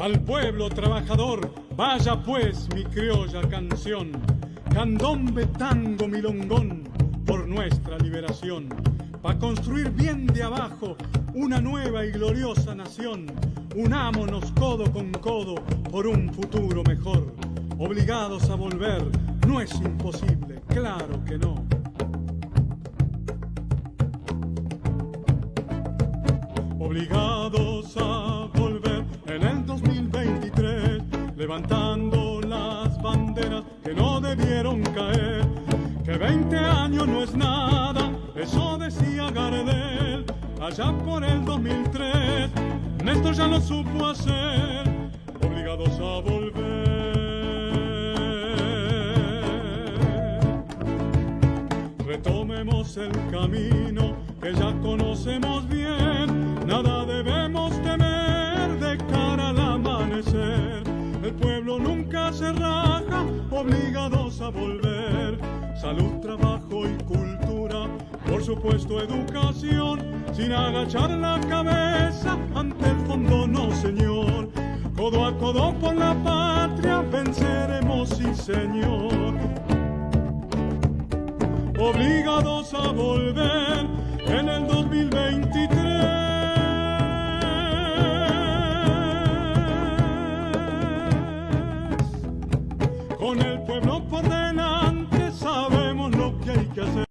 Al pueblo trabajador, vaya pues mi criolla canción, candombe, tango, milongón, por nuestra liberación, pa' construir bien de abajo una nueva y gloriosa nación. Unámonos codo con codo por un futuro mejor. Obligados a volver, no es imposible, claro que no. Obligados a volver en el 2023, levantando las banderas que no debieron caer. Que 20 años no es nada, eso decía Gardel allá por el 2003. Néstor ya lo supo hacer, obligados a volver. Retomemos el camino que ya conocemos bien, nada debemos temer de cara al amanecer. El pueblo nunca se raja, obligados a volver. Salud, trabajo y cultura, por supuesto educación, sin agachar la cabeza ante el fondo, no señor. Codo a codo por la patria venceremos, sí señor. Obligados a volver en el 2023. Con el pueblo por delante sabemos lo que hay que hacer.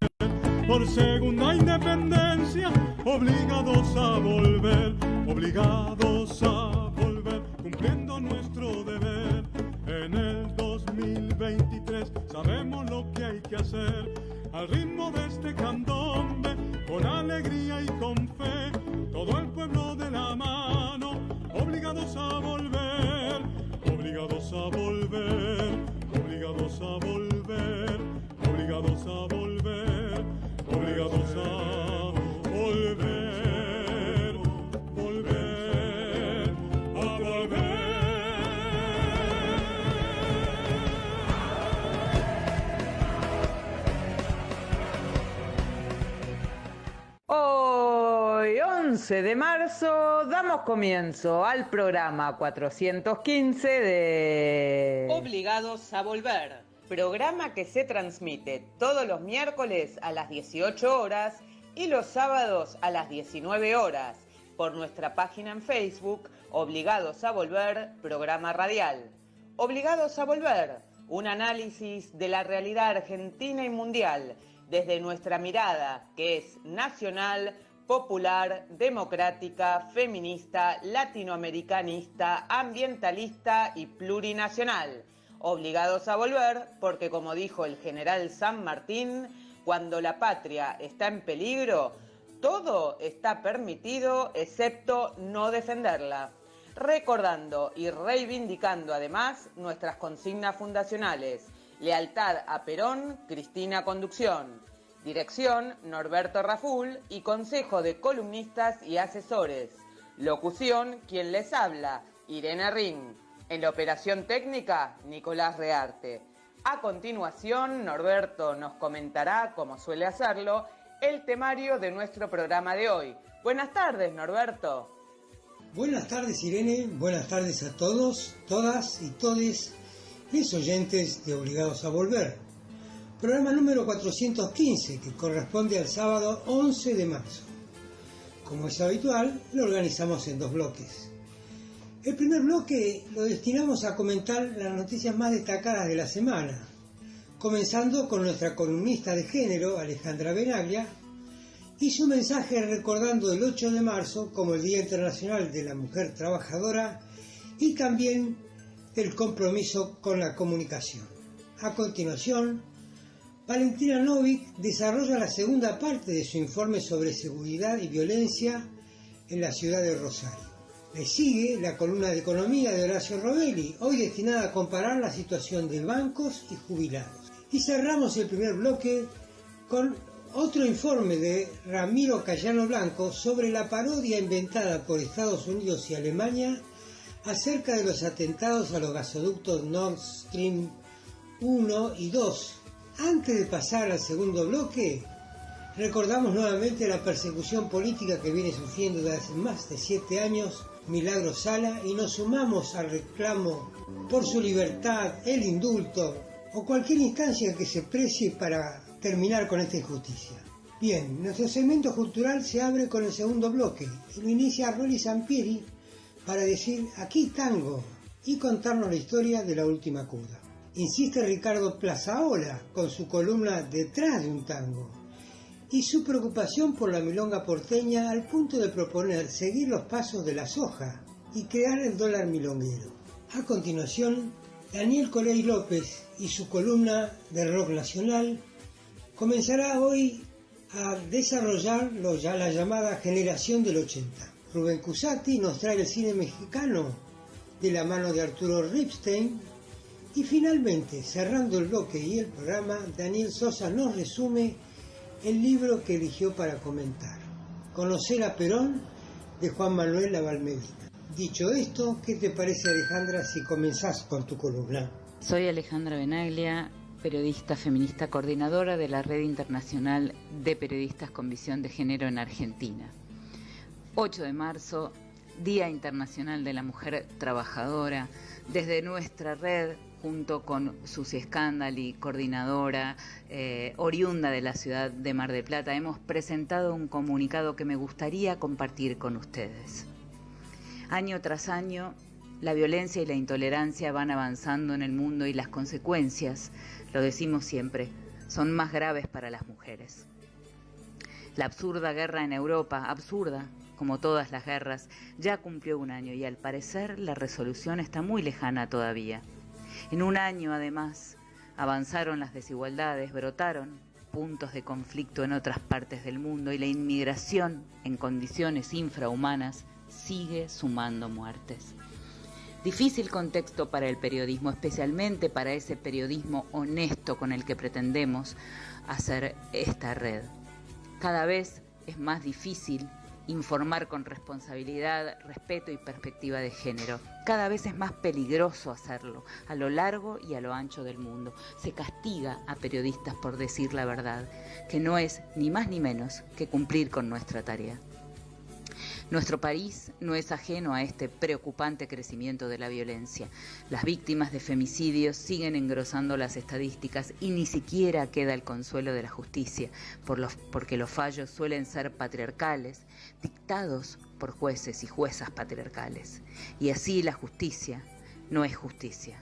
Por segunda independencia, obligados a volver, obligados a volver, cumpliendo nuestro deber. En el 2023 sabemos lo que hay que hacer. Al ritmo de este candombe, con alegría y con fe, todo el pueblo de la mano, obligados a volver, obligados a volver, obligados a volver, obligados a volver, obligados a volver, volver, a volver. Hoy, 11 de marzo, damos comienzo al programa 415 de Obligados a volver. Programa que se transmite todos los miércoles a las 18 horas y los sábados a las 19 horas por nuestra página en Facebook, Obligados a Volver, programa radial. Obligados a Volver, un análisis de la realidad argentina y mundial desde nuestra mirada, que es nacional, popular, democrática, feminista, latinoamericanista, ambientalista y plurinacional. Obligados a volver porque, como dijo el general San Martín, cuando la patria está en peligro, todo está permitido excepto no defenderla. Recordando y reivindicando además nuestras consignas fundacionales: lealtad a Perón, Cristina Conducción. Dirección, Norberto Raful y consejo de columnistas y asesores. Locución, quien les habla, Irene Ring. En la operación técnica, Nicolás Rearte. A continuación, Norberto nos comentará, como suele hacerlo, el temario de nuestro programa de hoy. Buenas tardes, Norberto. Buenas tardes, Irene. Buenas tardes a todos, todas y todes mis oyentes de Obligados a Volver. Programa número 415, que corresponde al sábado 11 de marzo. Como es habitual, lo organizamos en dos bloques. El primer bloque lo destinamos a comentar las noticias más destacadas de la semana, comenzando con nuestra columnista de género, Alejandra Benaglia, y su mensaje recordando el 8 de marzo como el Día Internacional de la Mujer Trabajadora y también el compromiso con la comunicación. A continuación, Valentina Novik desarrolla la segunda parte de su informe sobre seguridad y violencia en la ciudad de Rosario. Le sigue la columna de economía de Horacio Robelli, hoy destinada a comparar la situación de bancos y jubilados. Y cerramos el primer bloque con otro informe de Ramiro Cayano Blanco sobre la parodia inventada por Estados Unidos y Alemania acerca de los atentados a los gasoductos Nord Stream 1 y 2. Antes de pasar al segundo bloque, recordamos nuevamente la persecución política que viene sufriendo desde hace más de 7 años Milagro Sala y nos sumamos al reclamo por su libertad, el indulto o cualquier instancia que se precie para terminar con esta injusticia. Bien, nuestro segmento cultural se abre con el segundo bloque y lo inicia Rolly Sampieri para decir aquí tango y contarnos la historia de la última curda. Insiste Ricardo Plazaola con su columna Detrás de un tango y su preocupación por la milonga porteña al punto de proponer seguir los pasos de la soja y crear el dólar milonguero. A continuación, Daniel Coley López y su columna de rock nacional comenzará hoy a desarrollar la llamada generación del 80. Rubén Cusati nos trae el cine mexicano de la mano de Arturo Ripstein. Y finalmente, cerrando el bloque y el programa, Daniel Sosa nos resume el libro que eligió para comentar, Conocer a Perón, de Juan Manuel Lavalmedina. Dicho esto, ¿qué te parece, Alejandra, si comenzás con tu columna? Soy Alejandra Benaglia, periodista feminista coordinadora de la Red Internacional de Periodistas con Visión de Género en Argentina. 8 de marzo, Día Internacional de la Mujer Trabajadora. Desde nuestra red, junto con Susi Scandali, coordinadora oriunda de la ciudad de Mar del Plata, hemos presentado un comunicado que me gustaría compartir con ustedes. Año tras año, la violencia y la intolerancia van avanzando en el mundo y las consecuencias, lo decimos siempre, son más graves para las mujeres. La absurda guerra en Europa, absurda como todas las guerras, ya cumplió un año y al parecer la resolución está muy lejana todavía. En un año, además, avanzaron las desigualdades, brotaron puntos de conflicto en otras partes del mundo y la inmigración en condiciones infrahumanas sigue sumando muertes. Difícil contexto para el periodismo, especialmente para ese periodismo honesto con el que pretendemos hacer esta red. Cada vez es más difícil informar con responsabilidad, respeto y perspectiva de género. Cada vez es más peligroso hacerlo, a lo largo y a lo ancho del mundo. Se castiga a periodistas por decir la verdad, que no es ni más ni menos que cumplir con nuestra tarea. Nuestro país no es ajeno a este preocupante crecimiento de la violencia. Las víctimas de femicidios siguen engrosando las estadísticas y ni siquiera queda el consuelo de la justicia, porque los fallos suelen ser patriarcales, dictados por jueces y juezas patriarcales. Y así la justicia no es justicia.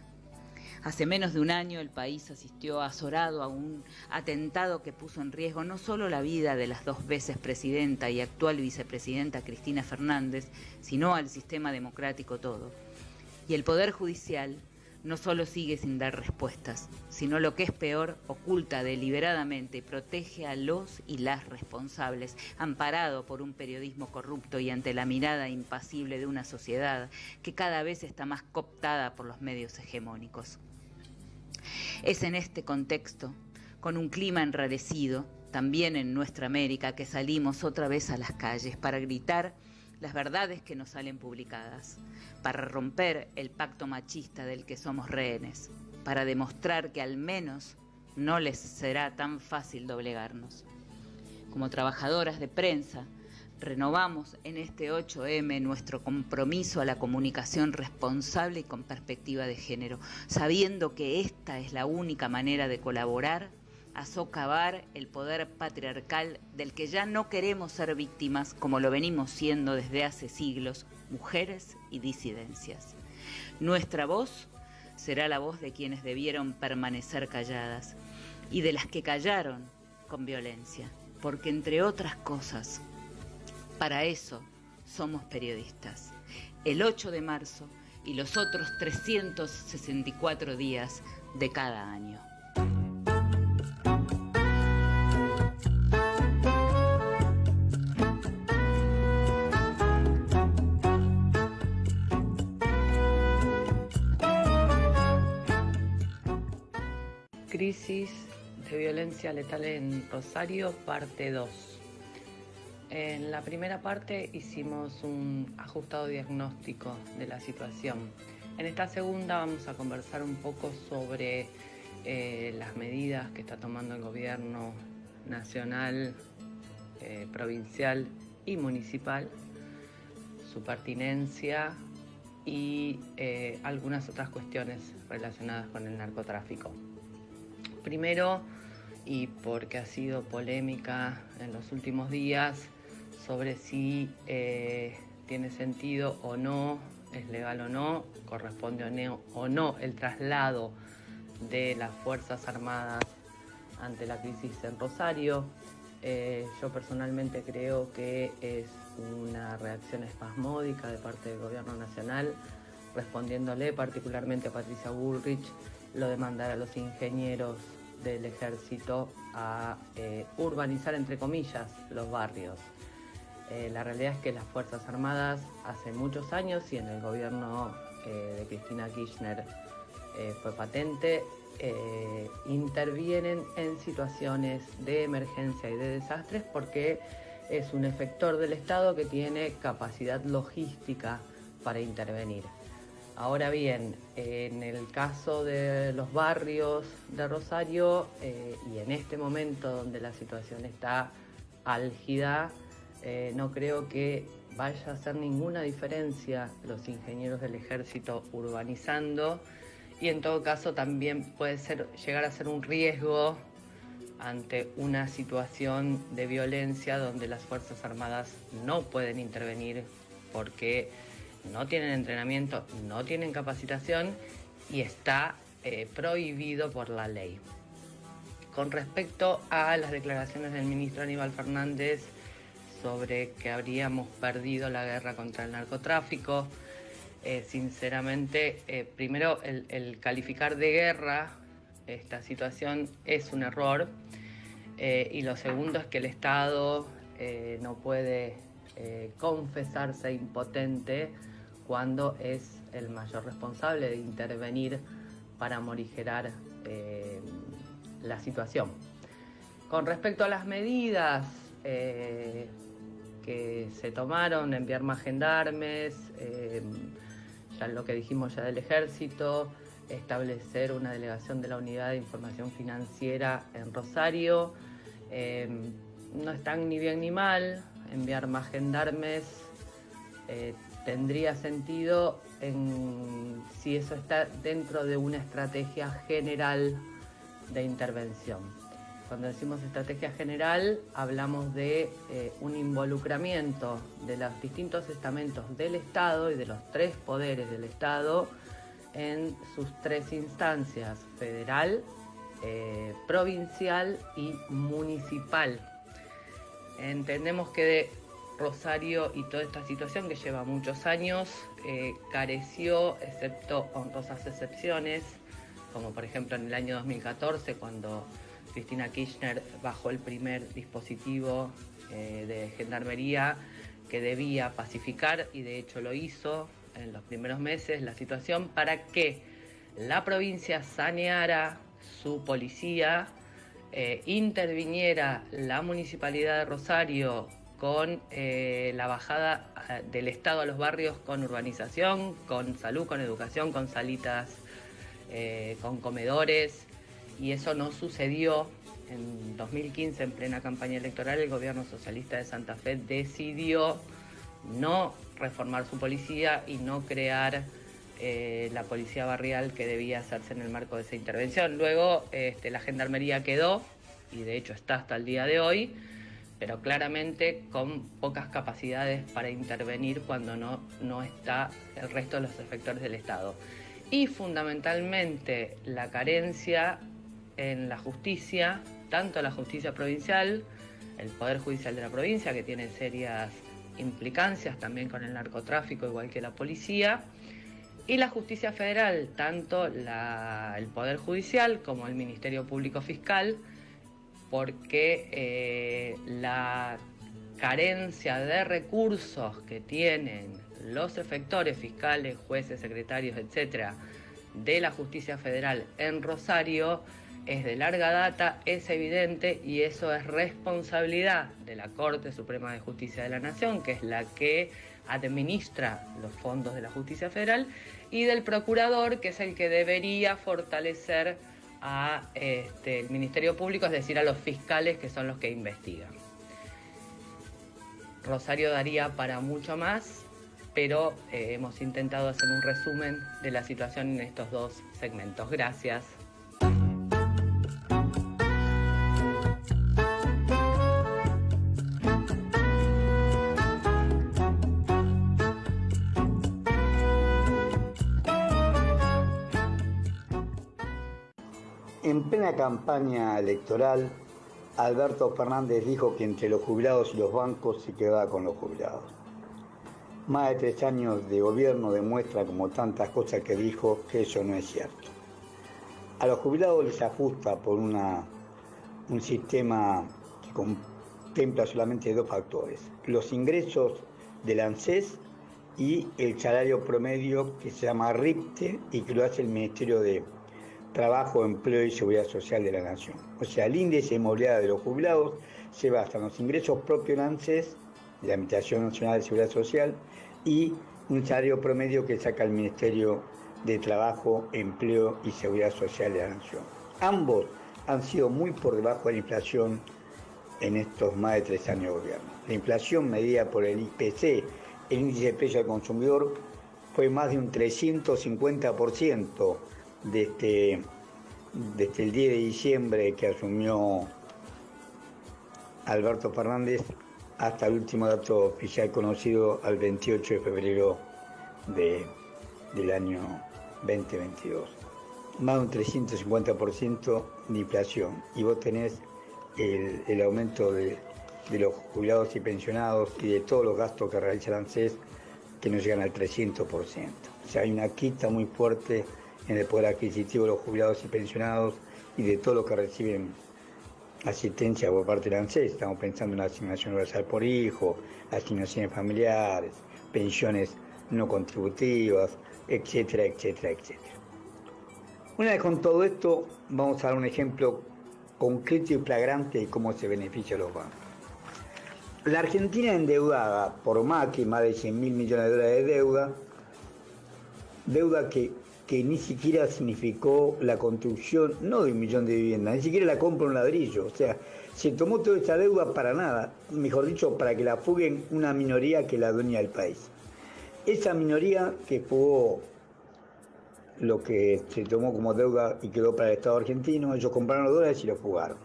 Hace menos de un año el país asistió azorado a un atentado que puso en riesgo no solo la vida de las 2 veces presidenta y actual vicepresidenta Cristina Fernández, sino al sistema democrático todo. Y el Poder Judicial no solo sigue sin dar respuestas, sino lo que es peor, oculta deliberadamente y protege a los y las responsables, amparado por un periodismo corrupto y ante la mirada impasible de una sociedad que cada vez está más cooptada por los medios hegemónicos. Es en este contexto, con un clima enrarecido, también en nuestra América, que salimos otra vez a las calles para gritar las verdades que nos salen publicadas, para romper el pacto machista del que somos rehenes, para demostrar que al menos no les será tan fácil doblegarnos. Como trabajadoras de prensa, renovamos en este 8M nuestro compromiso a la comunicación responsable y con perspectiva de género, sabiendo que esta es la única manera de colaborar a socavar el poder patriarcal del que ya no queremos ser víctimas, como lo venimos siendo desde hace siglos, mujeres y disidencias. Nuestra voz será la voz de quienes debieron permanecer calladas y de las que callaron con violencia, porque entre otras cosas, para eso somos periodistas. El 8 de marzo y los otros 364 días de cada año. Crisis de violencia letal en Rosario, parte 2. En la primera parte hicimos un ajustado diagnóstico de la situación. En esta segunda vamos a conversar un poco sobre las medidas que está tomando el gobierno nacional, provincial y municipal su pertinencia y algunas otras cuestiones relacionadas con el narcotráfico. Primero, y porque ha sido polémica en los últimos días, sobre si tiene sentido o no, es legal o no, corresponde o no el traslado de las Fuerzas Armadas ante la crisis en Rosario. Yo personalmente creo que es una reacción espasmódica de parte del gobierno nacional, respondiéndole particularmente a Patricia Bullrich lo de mandar a los ingenieros del ejército a urbanizar, entre comillas, los barrios. La realidad es que las Fuerzas Armadas hace muchos años, y en el gobierno de Cristina Kirchner fue patente, intervienen en situaciones de emergencia y de desastres porque es un efector del Estado que tiene capacidad logística para intervenir. Ahora bien, en el caso de los barrios de Rosario y en este momento donde la situación está álgida, no creo que vaya a hacer ninguna diferencia los ingenieros del ejército urbanizando, y en todo caso también puede llegar a ser un riesgo ante una situación de violencia donde las Fuerzas Armadas no pueden intervenir porque no tienen entrenamiento, no tienen capacitación y está prohibido por la ley. Con respecto a las declaraciones del ministro Aníbal Fernández sobre que habríamos perdido la guerra contra el narcotráfico, sinceramente, primero el calificar de guerra esta situación es un error, y lo segundo es que el Estado no puede confesarse impotente cuando es el mayor responsable de intervenir para morigerar la situación. Con respecto a las medidas que se tomaron, enviar más gendarmes, ya lo que dijimos ya del ejército, establecer una delegación de la Unidad de Información Financiera en Rosario, no están ni bien ni mal. Enviar más gendarmes tendría sentido si eso está dentro de una estrategia general de intervención. Cuando decimos estrategia general, hablamos de un involucramiento de los distintos estamentos del Estado y de los tres poderes del Estado en sus tres instancias: federal, provincial y municipal. Entendemos que de Rosario y toda esta situación que lleva muchos años careció, excepto honrosas excepciones, como por ejemplo en el año 2014, cuando Cristina Kirchner bajó el primer dispositivo de gendarmería que debía pacificar, y de hecho lo hizo en los primeros meses, la situación para que la provincia saneara su policía, interviniera la Municipalidad de Rosario con la bajada del Estado a los barrios, con urbanización, con salud, con educación, con salitas, con comedores, y eso no sucedió. En 2015, en plena campaña electoral, el gobierno socialista de Santa Fe decidió no reformar su policía y no crear la policía barrial que debía hacerse en el marco de esa intervención. Luego la gendarmería quedó, y de hecho está hasta el día de hoy, pero claramente con pocas capacidades para intervenir cuando no está el resto de los efectores del Estado. Y fundamentalmente la carencia en la justicia, tanto la justicia provincial, el Poder Judicial de la provincia, que tiene serias implicancias también con el narcotráfico, igual que la policía, y la justicia federal, tanto el Poder Judicial como el Ministerio Público Fiscal, porque la carencia de recursos que tienen los efectores fiscales, jueces, secretarios, etcétera, de la justicia federal en Rosario es de larga data, es evidente, y eso es responsabilidad de la Corte Suprema de Justicia de la Nación, que es la que administra los fondos de la justicia federal, y del procurador, que es el que debería fortalecer el Ministerio Público, es decir, a los fiscales, que son los que investigan. Rosario daría para mucho más, pero hemos intentado hacer un resumen de la situación en estos dos segmentos. Gracias. En plena campaña electoral, Alberto Fernández dijo que entre los jubilados y los bancos se quedaba con los jubilados. Más de 3 años de gobierno demuestra, como tantas cosas que dijo, que eso no es cierto. A los jubilados les ajusta por un sistema que contempla solamente 2 factores: los ingresos del ANSES y el salario promedio, que se llama RIPTE y que lo hace el Ministerio de Trabajo, Empleo y Seguridad Social de la Nación. O sea, el índice inmobiliario de los jubilados se basa en los ingresos propios del ANSES, de la Administración Nacional de Seguridad Social, y un salario promedio que saca el Ministerio de Trabajo, Empleo y Seguridad Social de la Nación. Ambos han sido muy por debajo de la inflación en estos más de 3 años de gobierno. La inflación medida por el IPC, el índice de precio al consumidor, fue más de un 350% desde el 10 de diciembre que asumió Alberto Fernández hasta el último dato oficial conocido al 28 de febrero del año 2022. Más de un 350% de inflación, y vos tenés el aumento de los jubilados y pensionados y de todos los gastos que realiza el ANSES, que no llegan al 300%. O sea, hay una quita muy fuerte en el poder adquisitivo de los jubilados y pensionados y de todo lo que reciben asistencia por parte del ANSES. Estamos pensando en la asignación universal por hijo, asignaciones familiares, pensiones no contributivas, etcétera, etcétera, etcétera. Una vez con todo esto, vamos a dar un ejemplo concreto y flagrante de cómo se beneficia a los bancos. La Argentina endeudada por Macri, más de 100.000 millones de dólares de deuda que ni siquiera significó la construcción, no de 1 millón de viviendas, ni siquiera la compra de un ladrillo. O sea, se tomó toda esa deuda para nada, mejor dicho, para que la fuguen una minoría que la dueña del país. Esa minoría que fugó lo que se tomó como deuda y quedó para el Estado argentino, ellos compraron los dólares y los fugaron.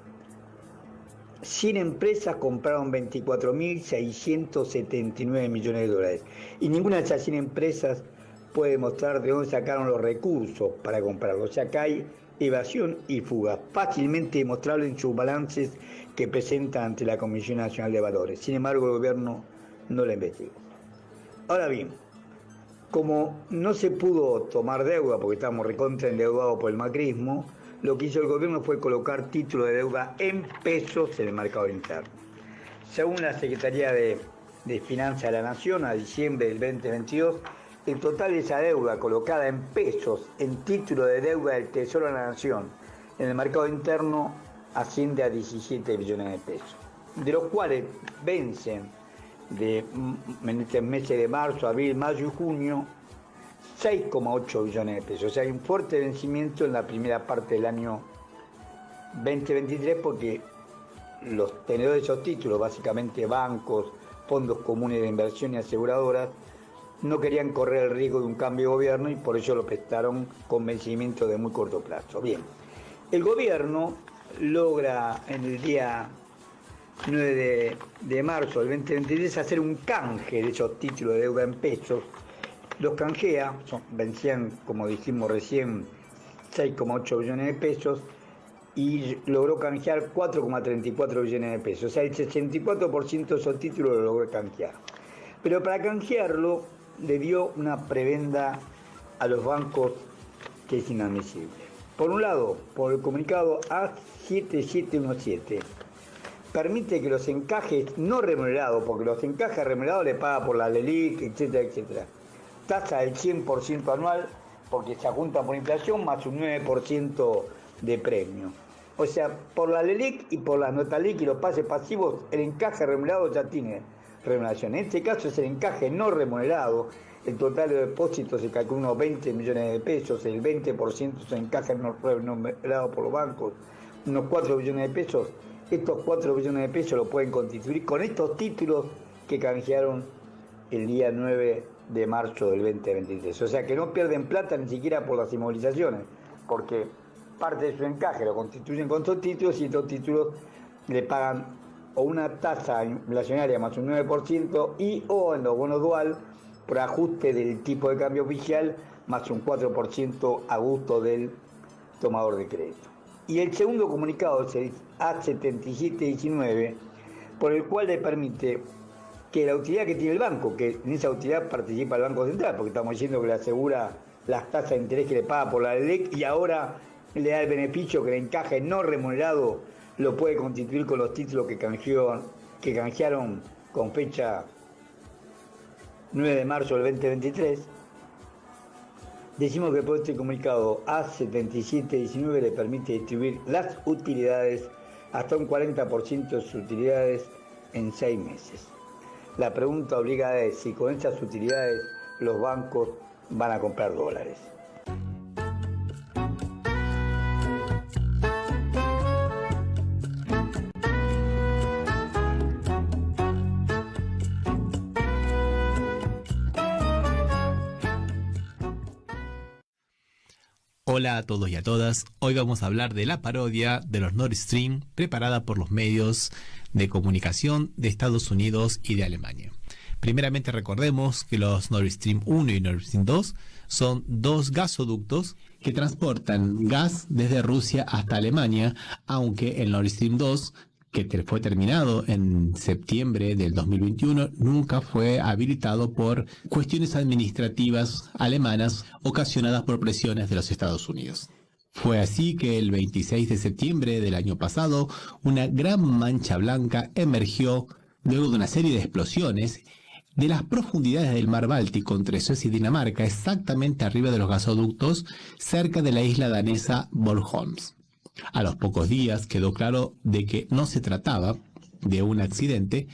100 empresas compraron 24.679 millones de dólares. Y ninguna de esas 100 empresas puede demostrar de dónde sacaron los recursos para comprarlo. O sea, acá hay evasión y fuga, fácilmente demostrable en sus balances que presentan ante la Comisión Nacional de Valores. Sin embargo, el gobierno no la investigó. Ahora bien, como no se pudo tomar deuda porque estábamos recontra endeudados por el macrismo, lo que hizo el gobierno fue colocar títulos de deuda en pesos en el mercado interno. Según la Secretaría de Finanzas de la Nación, a diciembre del 2022, el total de esa deuda colocada en pesos en título de deuda del Tesoro de la Nación en el mercado interno asciende a 17 billones de pesos, de los cuales vencen en este mes de marzo, abril, mayo y junio 6,8 billones de pesos. O sea, hay un fuerte vencimiento en la primera parte del año 2023 porque los tenedores de esos títulos, básicamente bancos, fondos comunes de inversión y aseguradoras, no querían correr el riesgo de un cambio de gobierno y por eso lo prestaron con vencimiento de muy corto plazo. Bien, el gobierno logra en el día 9 de marzo del 2023 hacer un canje de esos títulos de deuda en pesos. Los canjea, vencían, como dijimos recién, 6,8 billones de pesos y logró canjear 4,34 billones de pesos. O sea, el 64% de esos títulos lo logró canjear. Pero para canjearlo le dio una prebenda a los bancos que es inadmisible. Por un lado, por el comunicado A7717, permite que los encajes no remunerados, porque los encajes remunerados le paga por la LELIQ, etcétera, etcétera, tasa del 100% anual, porque se junta por inflación, más un 9% de premio. O sea, por la LELIQ y por las notas LIC y los pases pasivos, el encaje remunerado ya tiene remuneración. En este caso es el encaje no remunerado. El total de depósitos se calcula unos 20 millones de pesos, el 20% se encaja no remunerado por los bancos, unos 4 billones de pesos. Estos 4 billones de pesos lo pueden constituir con estos títulos que canjearon el día 9 de marzo del 2023. O sea que no pierden plata ni siquiera por las inmovilizaciones, porque parte de su encaje lo constituyen con estos títulos y estos títulos le pagan o una tasa inflacionaria más un 9% y o en los bonos dual por ajuste del tipo de cambio oficial más un 4% a gusto del tomador de crédito. Y el segundo comunicado es el A7719, por el cual le permite que la utilidad que tiene el banco, que en esa utilidad participa el Banco Central, porque estamos diciendo que le asegura las tasas de interés que le paga por la LELEC y ahora le da el beneficio que el encaje no remunerado lo puede constituir con los títulos que canjearon con fecha 9 de marzo del 2023. Decimos que por este comunicado A7719 le permite distribuir las utilidades hasta un 40% de sus utilidades en 6 meses. La pregunta obligada es si con estas utilidades los bancos van a comprar dólares. Hola a todos y a todas, hoy vamos a hablar de la parodia de los Nord Stream preparada por los medios de comunicación de Estados Unidos y de Alemania. Primeramente recordemos que los Nord Stream 1 y Nord Stream 2 son dos gasoductos que transportan gas desde Rusia hasta Alemania, aunque el Nord Stream 2, que fue terminado en septiembre del 2021, nunca fue habilitado por cuestiones administrativas alemanas ocasionadas por presiones de los Estados Unidos. Fue así que el 26 de septiembre del año pasado, una gran mancha blanca emergió luego de una serie de explosiones de las profundidades del mar Báltico entre Suecia y Dinamarca, exactamente arriba de los gasoductos, cerca de la isla danesa Bornholm. A los pocos días quedó claro de que no se trataba de un accidente,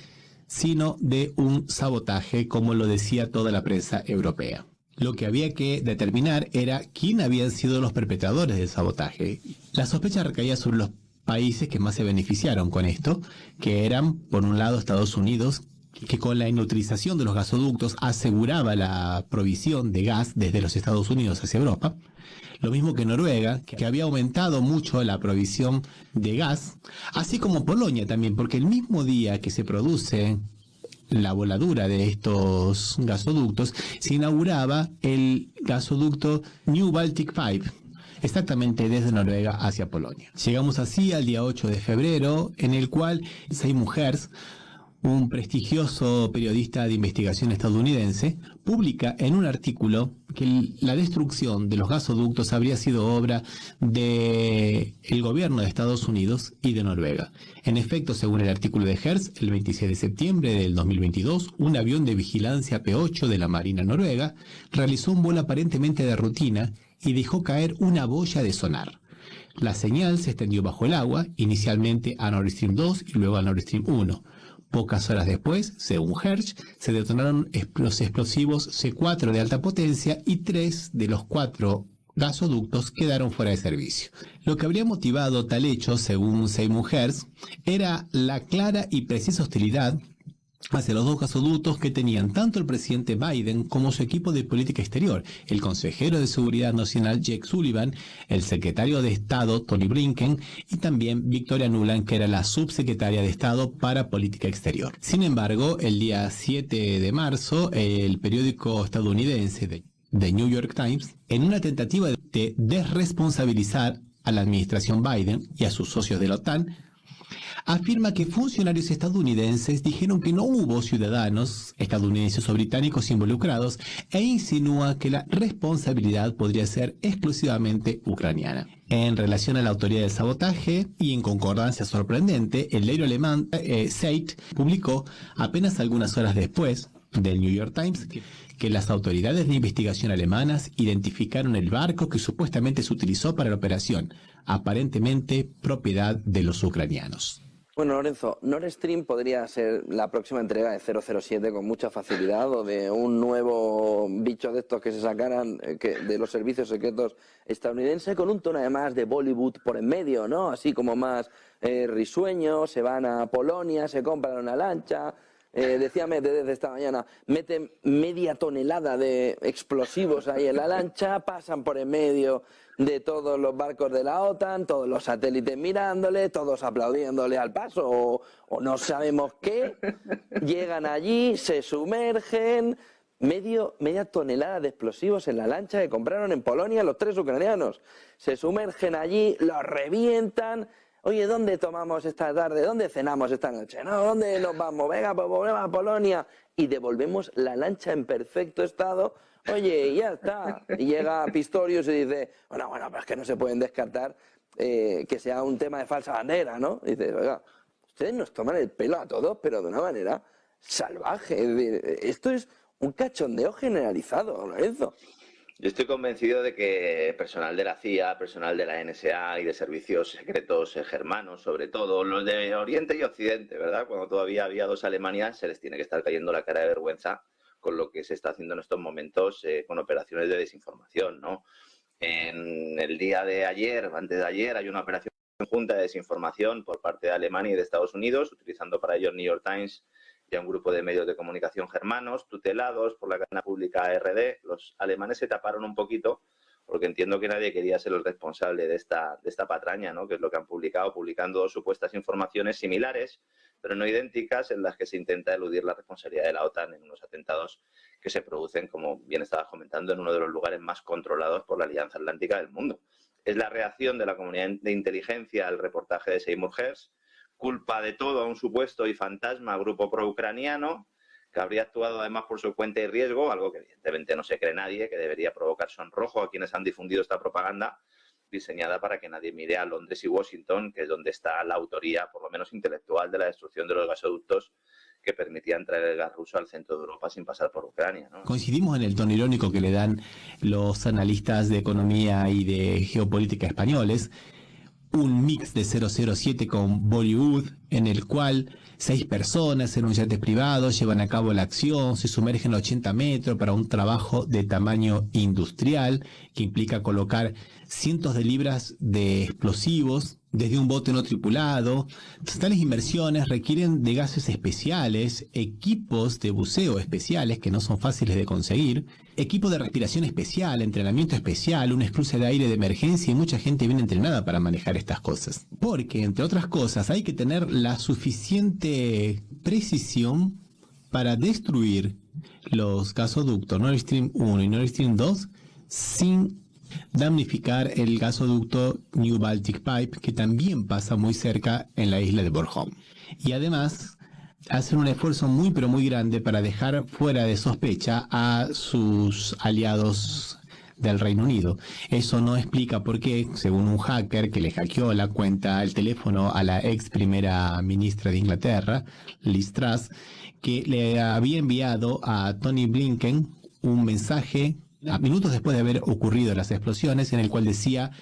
sino de un sabotaje, como lo decía toda la prensa europea. Lo que había que determinar era quién habían sido los perpetradores del sabotaje. La sospecha recaía sobre los países que más se beneficiaron con esto, que eran, por un lado, Estados Unidos, que con la inutilización de los gasoductos aseguraba la provisión de gas desde los Estados Unidos hacia Europa. Lo mismo que Noruega, que había aumentado mucho la provisión de gas, así como Polonia también, porque el mismo día que se produce la voladura de estos gasoductos, se inauguraba el gasoducto New Baltic Pipe, exactamente desde Noruega hacia Polonia. Llegamos así al día 8 de febrero, en el cual Seymour Hersh, un prestigioso periodista de investigación estadounidense, publica en un artículo que la destrucción de los gasoductos habría sido obra del gobierno de Estados Unidos y de Noruega. En efecto, según el artículo de Hersh, el 26 de septiembre del 2022, un avión de vigilancia P-8 de la Marina noruega realizó un vuelo aparentemente de rutina y dejó caer una boya de sonar. La señal se extendió bajo el agua, inicialmente a Nord Stream 2 y luego a Nord Stream 1. Pocas horas después, según Hersh, se detonaron los explosivos C4 de alta potencia y 3 de los 4 gasoductos quedaron fuera de servicio. Lo que habría motivado tal hecho, según Seymour Hersh, era la clara y precisa hostilidad hacia los dos gasoductos que tenían tanto el presidente Biden como su equipo de política exterior, el consejero de Seguridad Nacional Jake Sullivan, el secretario de Estado Tony Blinken y también Victoria Nuland, que era la subsecretaria de Estado para Política Exterior. Sin embargo, el día 7 de marzo, el periódico estadounidense The New York Times, en una tentativa de desresponsabilizar a la administración Biden y a sus socios de la OTAN, afirma que funcionarios estadounidenses dijeron que no hubo ciudadanos estadounidenses o británicos involucrados e insinúa que la responsabilidad podría ser exclusivamente ucraniana. En relación a la autoría del sabotaje y en concordancia sorprendente, el diario alemán Zeit publicó apenas algunas horas después del New York Times que las autoridades de investigación alemanas identificaron el barco que supuestamente se utilizó para la operación, aparentemente propiedad de los ucranianos. Bueno, Lorenzo, Nord Stream podría ser la próxima entrega de 007 con mucha facilidad, o de un nuevo bicho de estos que se sacaran de los servicios secretos estadounidenses, con un tono además de Bollywood por en medio, ¿no? Así como más risueño, se van a Polonia, se compran una lancha, decía Medvedev esta mañana, meten media tonelada de explosivos ahí en la lancha, pasan por en medio de todos los barcos de la OTAN, todos los satélites mirándole, todos aplaudiéndole al paso, o no sabemos qué, llegan allí, se sumergen, media tonelada de explosivos en la lancha que compraron en Polonia los 3 ucranianos, se sumergen allí, los revientan. Oye, ¿dónde tomamos esta tarde? ¿Dónde cenamos esta noche? No, ¿dónde nos vamos? Venga, pues volvemos a Polonia. Y devolvemos la lancha en perfecto estado. Oye, ya está. Y llega Pistorius y dice, bueno, pero es que no se pueden descartar que sea un tema de falsa bandera, ¿no? Y dice, oiga, ustedes nos toman el pelo a todos, pero de una manera salvaje. Es decir, esto es un cachondeo generalizado, Lorenzo. Yo estoy convencido de que personal de la CIA, personal de la NSA y de servicios secretos germanos, sobre todo los de Oriente y Occidente, ¿verdad? Cuando todavía había 2 Alemanias, se les tiene que estar cayendo la cara de vergüenza con lo que se está haciendo en estos momentos con operaciones de desinformación, ¿no? En el día de ayer, antes de ayer, hay una operación conjunta de desinformación por parte de Alemania y de Estados Unidos, utilizando para ello el New York Times y a un grupo de medios de comunicación germanos, tutelados por la cadena pública ARD. Los alemanes se taparon un poquito porque entiendo que nadie quería ser el responsable de esta patraña, ¿no? Que es lo que han publicado, publicando 2 supuestas informaciones similares, pero no idénticas, en las que se intenta eludir la responsabilidad de la OTAN en unos atentados que se producen, como bien estabas comentando, en uno de los lugares más controlados por la Alianza Atlántica del mundo. Es la reacción de la comunidad de inteligencia al reportaje de Seymour Hersh, culpa de todo a un supuesto y fantasma grupo pro-ucraniano que habría actuado además por su cuenta y riesgo, algo que evidentemente no se cree nadie, que debería provocar sonrojo a quienes han difundido esta propaganda diseñada para que nadie mire a Londres y Washington, que es donde está la autoría, por lo menos intelectual, de la destrucción de los gasoductos que permitían traer el gas ruso al centro de Europa sin pasar por Ucrania, ¿no? Coincidimos en el tono irónico que le dan los analistas de economía y de geopolítica españoles, un mix de 007 con Bollywood, en el cual 6 personas en un yate privado llevan a cabo la acción, se sumergen a 80 metros para un trabajo de tamaño industrial que implica colocar cientos de libras de explosivos desde un bote no tripulado. Tales inversiones requieren de gases especiales, equipos de buceo especiales que no son fáciles de conseguir, equipo de respiración especial, entrenamiento especial, una esclusa de aire de emergencia y mucha gente bien entrenada para manejar estas cosas. Porque, entre otras cosas, hay que tener la suficiente precisión para destruir los gasoductos Nord Stream 1 y Nord Stream 2 sin damnificar el gasoducto New Baltic Pipe, que también pasa muy cerca en la isla de Bornholm. Y además hacen un esfuerzo muy pero muy grande para dejar fuera de sospecha a sus aliados del Reino Unido. Eso no explica por qué, según un hacker que le hackeó la cuenta, el teléfono a la ex primera ministra de Inglaterra, Liz Truss, que le había enviado a Tony Blinken un mensaje minutos después de haber ocurrido las explosiones, en el cual decía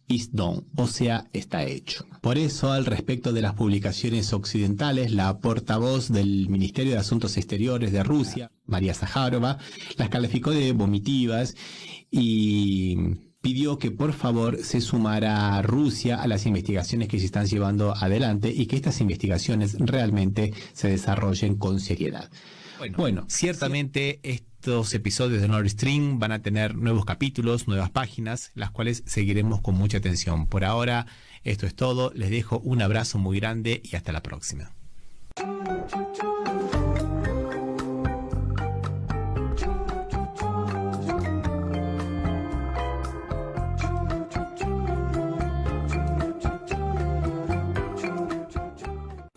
"is done", o sea, está hecho. Por eso, al respecto de las publicaciones occidentales, la portavoz del Ministerio de Asuntos Exteriores de Rusia, María Zaharova, las calificó de vomitivas y pidió que por favor se sumara a Rusia a las investigaciones que se están llevando adelante y que estas investigaciones realmente se desarrollen con seriedad. Bueno, ciertamente estos episodios de Nord Stream van a tener nuevos capítulos, nuevas páginas, las cuales seguiremos con mucha atención. Por ahora, esto es todo. Les dejo un abrazo muy grande y hasta la próxima.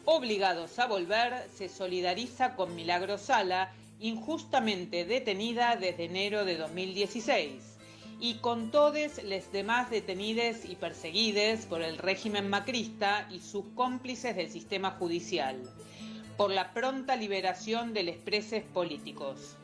Obligados a Volver se solidariza con Milagros Sala, injustamente detenida desde enero de 2016, y con todos los demás detenidos y perseguidos por el régimen macrista y sus cómplices del sistema judicial, por la pronta liberación de los presos políticos.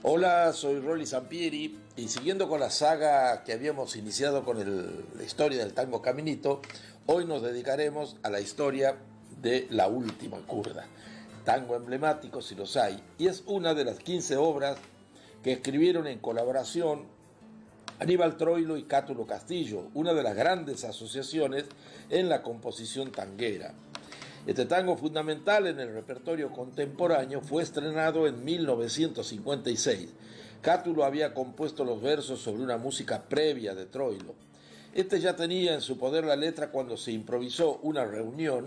Hola, soy Rolly Sampieri y siguiendo con la saga que habíamos iniciado con la historia del tango Caminito, hoy nos dedicaremos a la historia de La Última Kurda, tango emblemático si los hay, y es una de las 15 obras que escribieron en colaboración Aníbal Troilo y Cátulo Castillo, una de las grandes asociaciones en la composición tanguera. Este tango fundamental en el repertorio contemporáneo fue estrenado en 1956. Cátulo había compuesto los versos sobre una música previa de Troilo. Este ya tenía en su poder la letra cuando se improvisó una reunión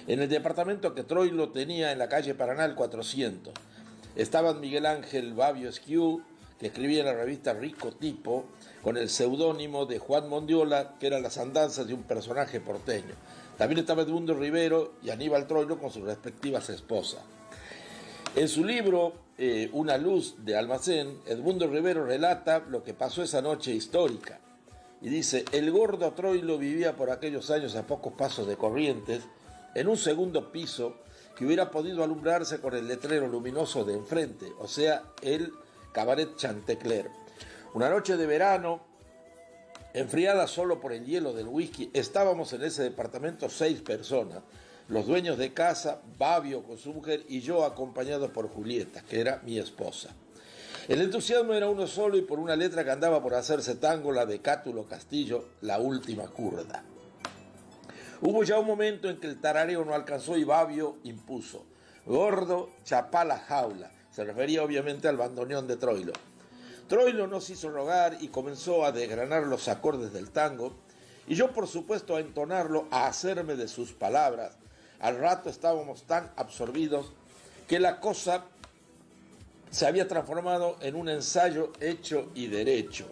en el departamento que Troilo tenía en la calle Paranal 400. Estaban Miguel Ángel Babio Esquiú, que escribía en la revista Rico Tipo, con el seudónimo de Juan Mondiola, que eran las andanzas de un personaje porteño. También estaba Edmundo Rivero y Aníbal Troilo con sus respectivas esposas. En su libro Una luz de almacén, Edmundo Rivero relata lo que pasó esa noche histórica. Y dice: el gordo Troilo vivía por aquellos años a pocos pasos de Corrientes, en un segundo piso que hubiera podido alumbrarse con el letrero luminoso de enfrente, o sea, el Cabaret Chantecler. Una noche de verano, enfriada solo por el hielo del whisky, estábamos en ese departamento 6 personas, los dueños de casa, Babio con su mujer y yo acompañados por Julieta, que era mi esposa. El entusiasmo era uno solo y por una letra que andaba por hacerse tango, la de Cátulo Castillo, La última curda. Hubo ya un momento en que el tarareo no alcanzó y Babio impuso: gordo, chapá la jaula. Se refería obviamente al bandoneón de Troilo. Troilo no se hizo rogar y comenzó a desgranar los acordes del tango, y yo por supuesto a entonarlo, a hacerme de sus palabras. Al rato estábamos tan absorbidos que la cosa se había transformado en un ensayo hecho y derecho.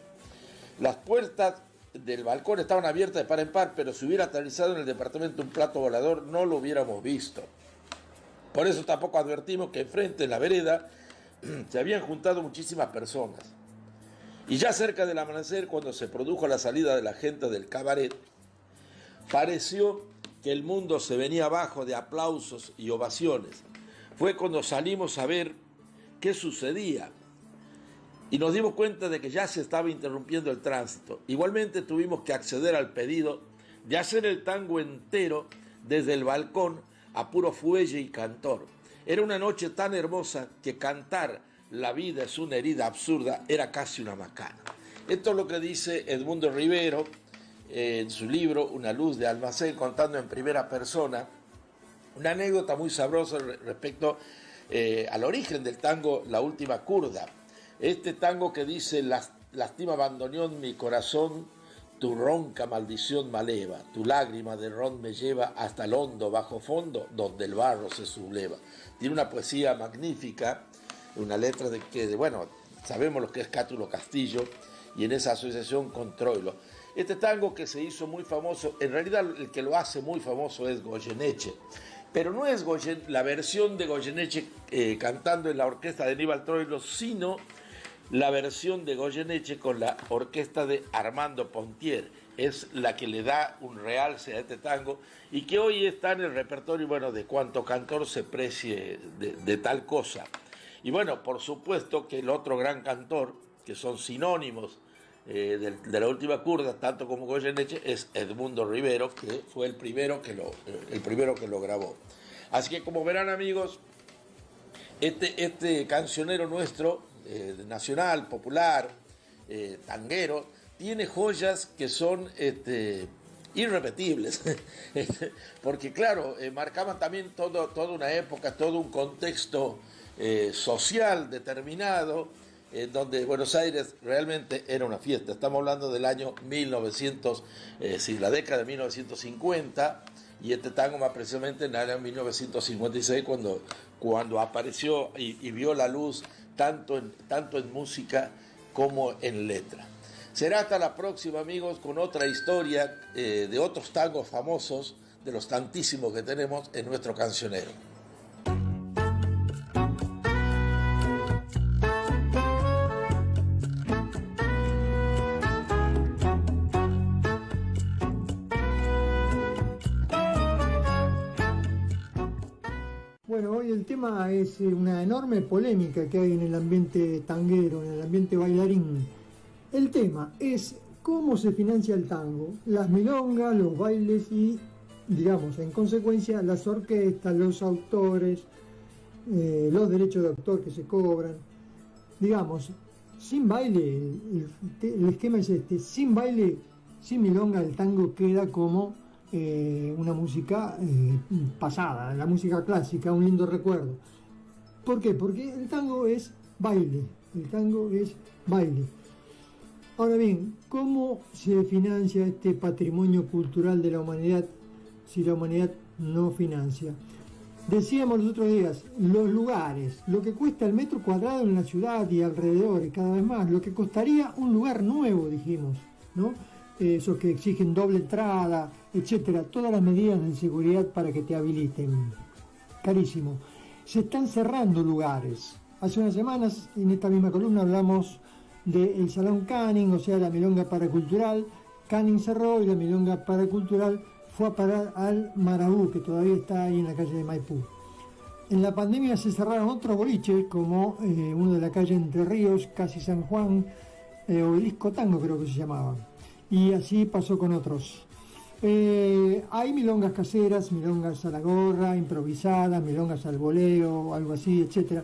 Las puertas del balcón estaban abiertas de par en par, pero si hubiera aterrizado en el departamento un plato volador no lo hubiéramos visto. Por eso tampoco advertimos que enfrente, en la vereda, se habían juntado muchísimas personas. Y ya cerca del amanecer, cuando se produjo la salida de la gente del cabaret, pareció que el mundo se venía abajo de aplausos y ovaciones. Fue cuando salimos a ver qué sucedía y nos dimos cuenta de que ya se estaba interrumpiendo el tránsito. Igualmente tuvimos que acceder al pedido de hacer el tango entero desde el balcón a puro fuelle y cantor. Era una noche tan hermosa que cantar "La vida es una herida absurda" era casi una macana. Esto es lo que dice Edmundo Rivero en su libro Una luz de almacén, contando en primera persona una anécdota muy sabrosa respecto al origen del tango La última curda. Este tango que dice: lastima bandoneón mi corazón, tu ronca maldición maleva, tu lágrima de ron me lleva hasta el hondo bajo fondo donde el barro se subleva. Tiene una poesía magnífica, una letra bueno, sabemos lo que es Cátulo Castillo y en esa asociación con Troilo. Este tango que se hizo muy famoso, en realidad el que lo hace muy famoso es Goyeneche, pero no es la versión de Goyeneche cantando en la orquesta de Aníbal Troilo, sino la versión de Goyeneche con la orquesta de Armando Pontier. Es la que le da un realce a este tango y que hoy está en el repertorio, bueno, de cuanto cantor se precie de tal cosa. Y bueno, por supuesto que el otro gran cantor, que son sinónimos de la última curda, tanto como Goyeneche, es Edmundo Rivero, que fue el primero que lo grabó. Así que, como verán, amigos, este cancionero nuestro, nacional, popular, tanguero, tiene joyas que son irrepetibles, porque claro, marcaban también toda una época, todo un contexto social determinado, donde Buenos Aires realmente era una fiesta. Estamos hablando del año 1900, la década de 1950, y este tango más precisamente en el año 1956, cuando apareció y vio la luz tanto en música como en letra. Será hasta la próxima, amigos, con otra historia de otros tangos famosos, de los tantísimos que tenemos en nuestro cancionero. Bueno, hoy el tema es una enorme polémica que hay en el ambiente tanguero, en el ambiente bailarín. El tema es cómo se financia el tango, las milongas, los bailes y digamos, en consecuencia, las orquestas, los autores, los derechos de autor que se cobran, digamos, sin baile, el esquema es este, sin baile, sin milonga, el tango queda como una música pasada, la música clásica, un lindo recuerdo. ¿Por qué? Porque el tango es baile, el tango es baile. Ahora bien, ¿cómo se financia este patrimonio cultural de la humanidad si la humanidad no financia? Decíamos los otros días, los lugares, lo que cuesta el metro cuadrado en la ciudad y alrededor, y cada vez más, lo que costaría un lugar nuevo, dijimos, ¿no? Esos que exigen doble entrada, etcétera, todas las medidas de seguridad para que te habiliten. Carísimo. Se están cerrando lugares. Hace unas semanas, en esta misma columna, hablamos del Salón Canning, o sea, la milonga paracultural. Canning cerró y la milonga paracultural fue a parar al Marabú, que todavía está ahí en la calle de Maipú. En la pandemia se cerraron otros boliches, como uno de la calle Entre Ríos, casi San Juan, Obelisco Tango creo que se llamaba. Y así pasó con otros. Hay milongas caseras, milongas a la gorra, improvisadas, milongas al voleo, algo así, etc.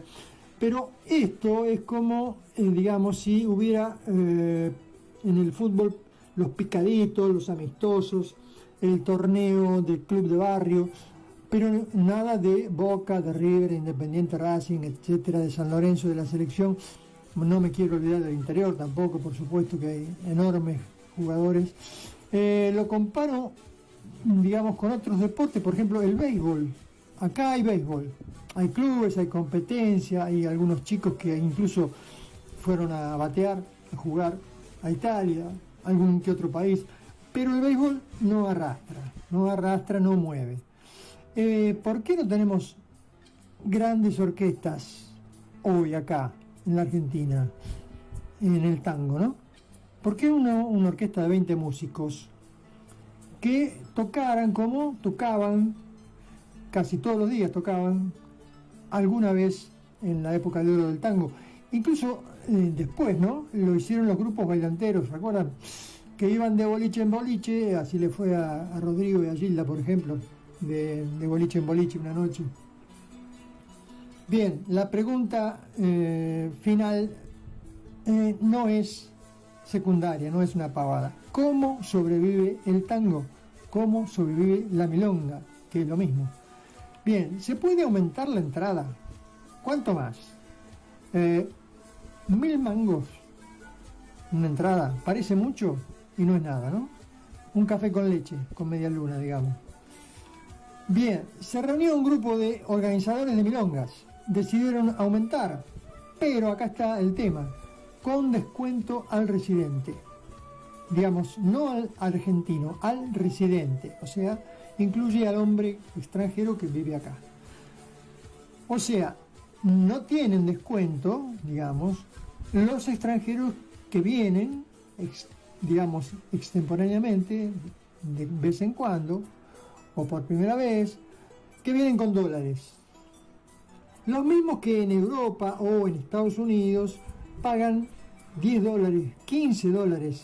Pero esto es como, digamos, si hubiera en el fútbol los picaditos, los amistosos, el torneo del club de barrio, pero nada de Boca, de River, Independiente, Racing, etcétera, de San Lorenzo, de la selección. No me quiero olvidar del interior tampoco, por supuesto que hay enormes jugadores. Lo comparo, digamos, con otros deportes, por ejemplo, el béisbol. Acá hay béisbol, hay clubes, hay competencia, hay algunos chicos que incluso fueron a batear, a jugar a Italia, algún que otro país, pero el béisbol no arrastra, no mueve. ¿Por qué no tenemos grandes orquestas hoy acá, en la Argentina, en el tango, no? ¿Por qué una orquesta de 20 músicos que tocaran como tocaban, casi todos los días tocaban, alguna vez en la época de oro del tango? Incluso después, ¿no? Lo hicieron los grupos bailanteros, ¿recuerdan? Que iban de boliche en boliche, así le fue a Rodrigo y a Gilda, por ejemplo, de boliche en boliche una noche. Bien, la pregunta final no es secundaria, no es una pavada. ¿Cómo sobrevive el tango? ¿Cómo sobrevive la milonga? Que es lo mismo. Bien, ¿se puede aumentar la entrada? ¿Cuánto más? 1000 mangos. Una entrada, parece mucho y no es nada, ¿no? Un café con leche, con media luna, digamos. Bien, se reunió un grupo de organizadores de milongas. Decidieron aumentar, pero acá está el tema. Con descuento al residente. Digamos, no al argentino, al residente. O sea, incluye al hombre extranjero que vive acá. O sea, no tienen descuento, digamos, los extranjeros que vienen, digamos, extemporáneamente, de vez en cuando, o por primera vez, que vienen con dólares. Los mismos que en Europa o en Estados Unidos pagan $10, $15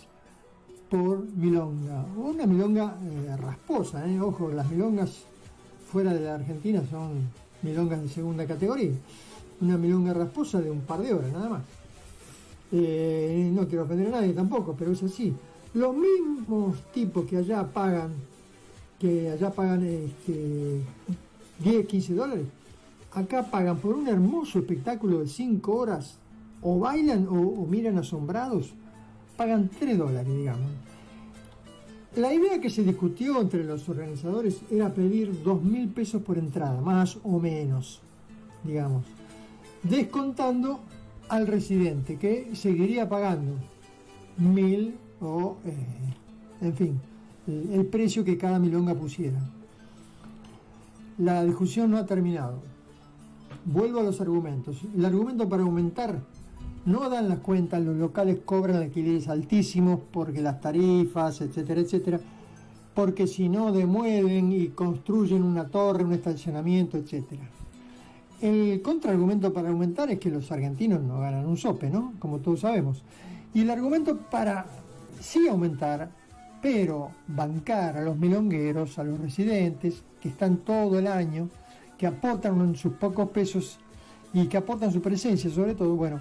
por milonga. Una milonga rasposa, ojo, las milongas fuera de la Argentina son milongas de segunda categoría. Una milonga rasposa de un par de horas, nada más. No quiero ofender a nadie tampoco, pero es así. Los mismos tipos que allá pagan $10, $15, acá pagan por un hermoso espectáculo de 5 horas, o bailan o miran asombrados, pagan $3, digamos. La idea que se discutió entre los organizadores era pedir 2.000 pesos por entrada, más o menos, digamos, descontando al residente, que seguiría pagando 1.000 o, en fin, el precio que cada milonga pusiera. La discusión no ha terminado. Vuelvo a los argumentos. El argumento para aumentar: no dan las cuentas, los locales cobran alquileres altísimos porque las tarifas, etcétera, etcétera, porque si no demuelen y construyen una torre, un estacionamiento, etcétera. El contraargumento para aumentar es que los argentinos no ganan un sope, ¿no? Como todos sabemos. Y el argumento para sí aumentar pero bancar a los milongueros, a los residentes, que están todo el año, que aportan sus pocos pesos y que aportan su presencia, sobre todo, bueno,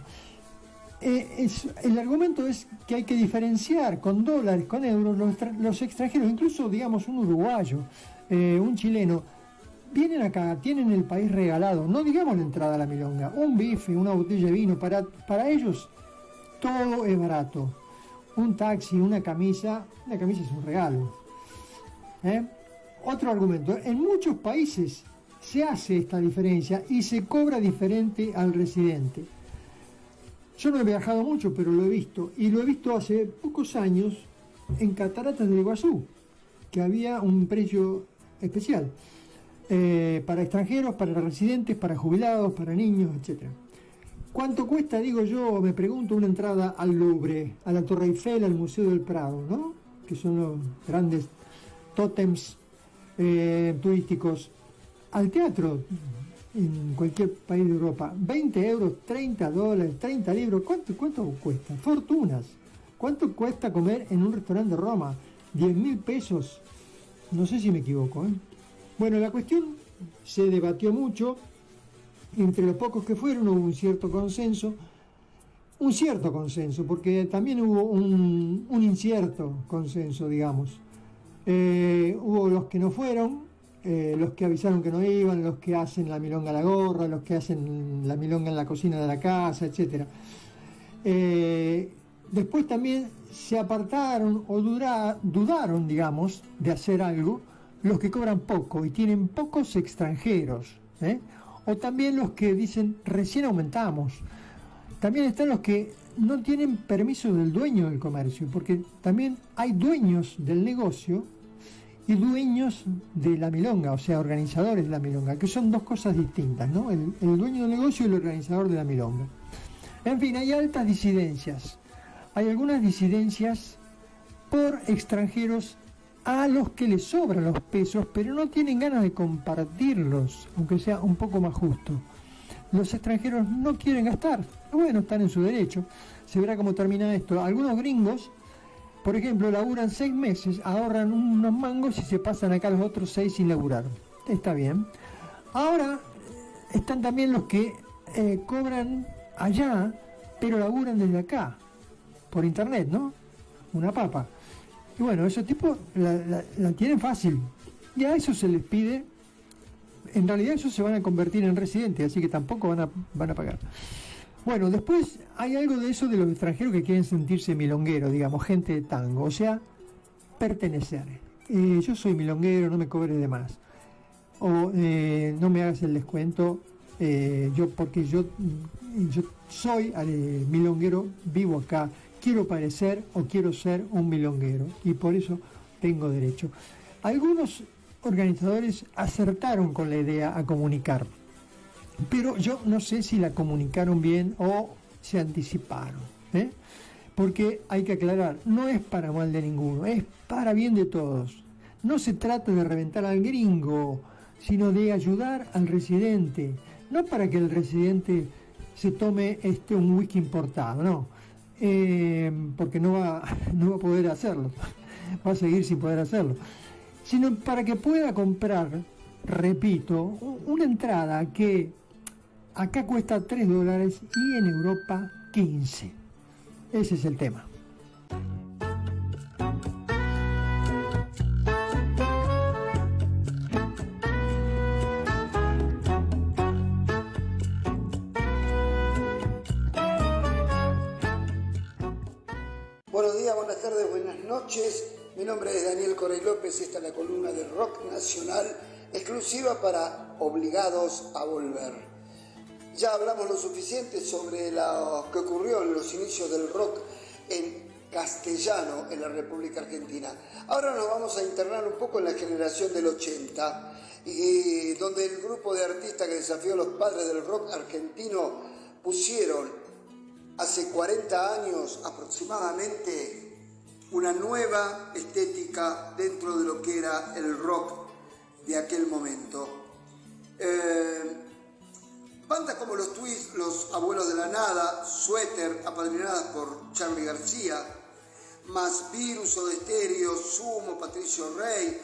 el argumento es que hay que diferenciar con dólares, con euros, los extranjeros, incluso digamos un uruguayo, un chileno, vienen acá, tienen el país regalado, no digamos la entrada a la milonga, un bife, una botella de vino, para ellos todo es barato. Un taxi, una camisa es un regalo. Otro argumento, en muchos países se hace esta diferencia y se cobra diferente al residente. Yo no he viajado mucho, pero lo he visto, y lo he visto hace pocos años en Cataratas del Iguazú, que había un precio especial para extranjeros, para residentes, para jubilados, para niños, etc. ¿Cuánto cuesta, digo yo, me pregunto, una entrada al Louvre, a la Torre Eiffel, al Museo del Prado, ¿no? Que son los grandes tótems turísticos, al teatro en cualquier país de Europa? 20 euros, 30 dólares, 30 libros, ¿cuánto cuesta? Fortunas. ¿Cuánto cuesta comer en un restaurante de Roma? 10.000 pesos, no sé si me equivoco, ¿eh? Bueno, la cuestión se debatió mucho, entre los pocos que fueron hubo un cierto consenso, porque también hubo un incierto consenso, digamos. Hubo los que no fueron, los que avisaron que no iban, los que hacen la milonga a la gorra, los que hacen la milonga en la cocina de la casa, etc. Después también se apartaron o dudaron, digamos, de hacer algo los que cobran poco y tienen pocos extranjeros, o también los que dicen recién aumentamos. También están los que no tienen permiso del dueño del comercio, porque también hay dueños del negocio y dueños de la milonga, o sea, organizadores de la milonga, que son dos cosas distintas, ¿no? El dueño del negocio y el organizador de la milonga. En fin, hay altas disidencias. Hay algunas disidencias por extranjeros a los que les sobran los pesos, pero no tienen ganas de compartirlos, aunque sea un poco más justo. Los extranjeros no quieren gastar. Bueno, están en su derecho. Se verá cómo termina esto. Algunos gringos, por ejemplo, laburan 6 meses, ahorran unos mangos y se pasan acá los otros 6 sin laburar. Está bien. Ahora están también los que cobran allá, pero laburan desde acá, por internet, ¿no? Una papa. Y bueno, esos tipos la tienen fácil. Y a eso se les pide. En realidad esos se van a convertir en residentes, así que tampoco van a pagar. Bueno, después hay algo de eso de los extranjeros que quieren sentirse milongueros, digamos, gente de tango, o sea, pertenecer. Yo soy milonguero, no me cobres de más. O no me hagas el descuento, porque yo soy milonguero, vivo acá, quiero parecer o quiero ser un milonguero y por eso tengo derecho. Algunos organizadores acertaron con la idea a comunicar, pero yo no sé si la comunicaron bien o se anticiparon, porque hay que aclarar, no es para mal de ninguno, es para bien de todos. No se trata de reventar al gringo, sino de ayudar al residente, no para que el residente se tome un whisky importado, no, porque no va a poder hacerlo, va a seguir sin poder hacerlo, sino para que pueda comprar, repito, una entrada que acá cuesta 3 dólares y en Europa 15. Ese es el tema. Buenos días, buenas tardes, buenas noches. Mi nombre es Daniel Corey López y esta es la columna de Rock Nacional exclusiva para Obligados a Volver. Ya hablamos lo suficiente sobre lo que ocurrió en los inicios del rock en castellano en la República Argentina. Ahora nos vamos a internar un poco en la generación del 80, y donde el grupo de artistas que desafió a los padres del rock argentino pusieron hace 40 años aproximadamente una nueva estética dentro de lo que era el rock de aquel momento. Bandas como los Twists, los Abuelos de la Nada, Suéter, apadrinadas por Charly García, más Virus, Soda Stereo, Sumo, Patricio Rey,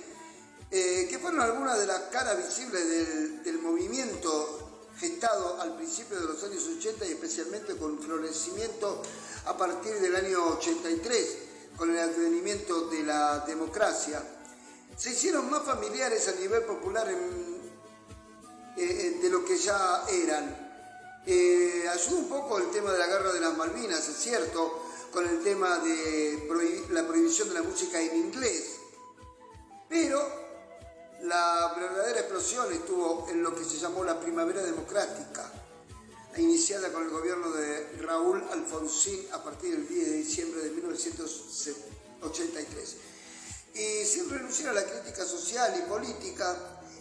que fueron algunas de las caras visibles del movimiento gestado al principio de los años 80 y especialmente con florecimiento a partir del año 83, con el advenimiento de la democracia. Se hicieron más familiares a nivel popular de lo que ya eran. Ayuda un poco el tema de la guerra de las Malvinas, es cierto, con el tema de la prohibición de la música en inglés, pero la verdadera explosión estuvo en lo que se llamó la Primavera Democrática, iniciada con el gobierno de Raúl Alfonsín a partir del 10 de diciembre de 1983. Y sin renunciar a la crítica social y política,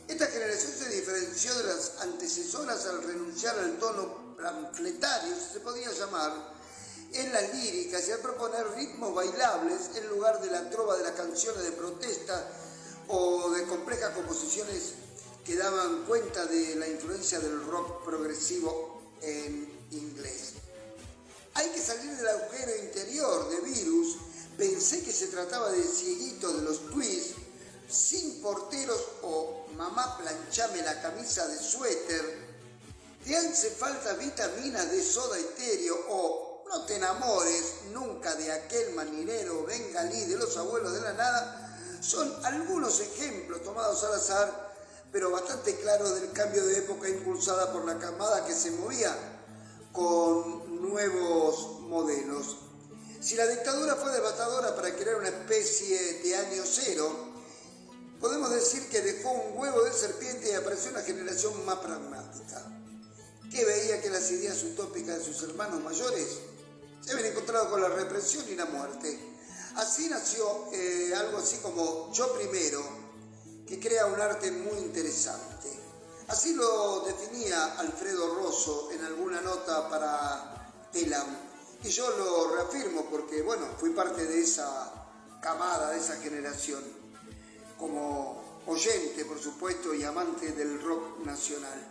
esta generación se diferenció de las antecesoras al renunciar al tono panfletario, si se podía llamar, en las líricas y al proponer ritmos bailables en lugar de la trova de las canciones de protesta o de complejas composiciones que daban cuenta de la influencia del rock progresivo en inglés. Hay que salir del agujero interior de Virus. Pensé que se trataba de Cieguito de los Twists, Sin Porteros o Mamá planchame la camisa de suéter, Te hace falta vitaminas de Soda Stereo o No te enamores nunca de aquel marinero bengalí de los abuelos de la nada. Son algunos ejemplos tomados al azar, pero bastante claros del cambio de época impulsada por la camada que se movía con nuevos modelos. Si la dictadura fue devastadora para crear una especie de año cero, podemos decir que dejó un huevo de serpiente y apareció una generación más pragmática, que veía que las ideas utópicas de sus hermanos mayores se habían encontrado con la represión y la muerte. Así nació algo así como Yo Primero, que crea un arte muy interesante. Así lo definía Alfredo Rosso en alguna nota para Telam. Y yo lo reafirmo porque, bueno, fui parte de esa camada, de esa generación, como oyente, por supuesto, y amante del rock nacional.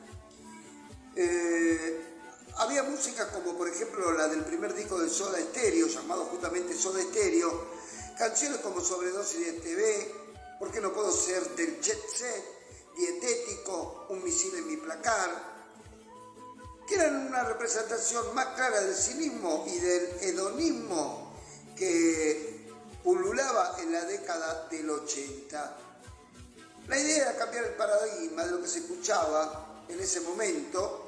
Había música como, por ejemplo, la del primer disco de Soda Stereo, llamado justamente Soda Stereo, canciones como Sobredosis de TV, ¿Por qué no puedo ser del Jet Set?, Dietético, Un misil en mi placar, que eran una representación más clara del cinismo y del hedonismo que pululaba en la década del 80. La idea era cambiar el paradigma de lo que se escuchaba en ese momento,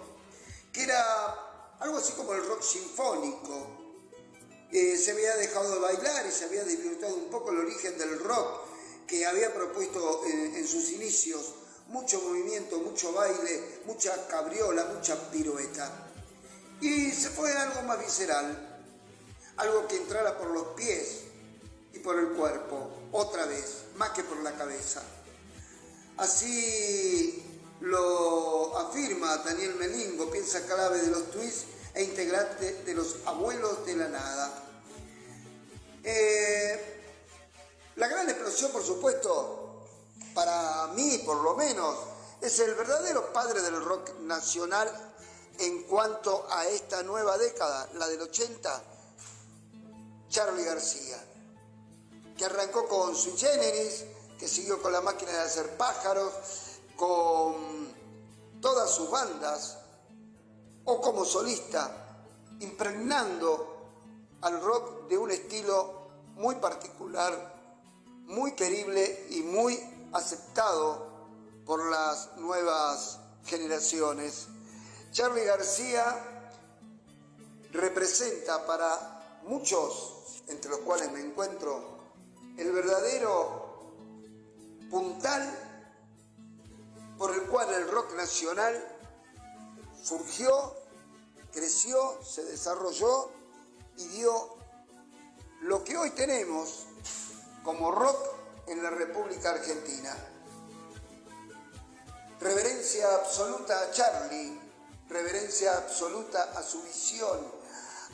que era algo así como el rock sinfónico. Se había dejado de bailar y se había desvirtuado un poco el origen del rock que había propuesto en sus inicios. Mucho movimiento, mucho baile, mucha cabriola, mucha pirueta. Y se fue a algo más visceral, algo que entrara por los pies y por el cuerpo, otra vez, más que por la cabeza. Así lo afirma Daniel Melingo, pieza clave de los Twists e integrante de los Abuelos de la Nada. La gran explosión, por supuesto, para mí por lo menos, es el verdadero padre del rock nacional en cuanto a esta nueva década, la del 80, Charly García, que arrancó con Sui Generis, que siguió con La Máquina de Hacer Pájaros, con todas sus bandas, o como solista, impregnando al rock de un estilo muy particular, muy querible y muy aceptado por las nuevas generaciones. Charly García representa para muchos, entre los cuales me encuentro, el verdadero puntal por el cual el rock nacional surgió, creció, se desarrolló y dio lo que hoy tenemos como rock en la República Argentina. Reverencia absoluta a Charly, reverencia absoluta a su visión,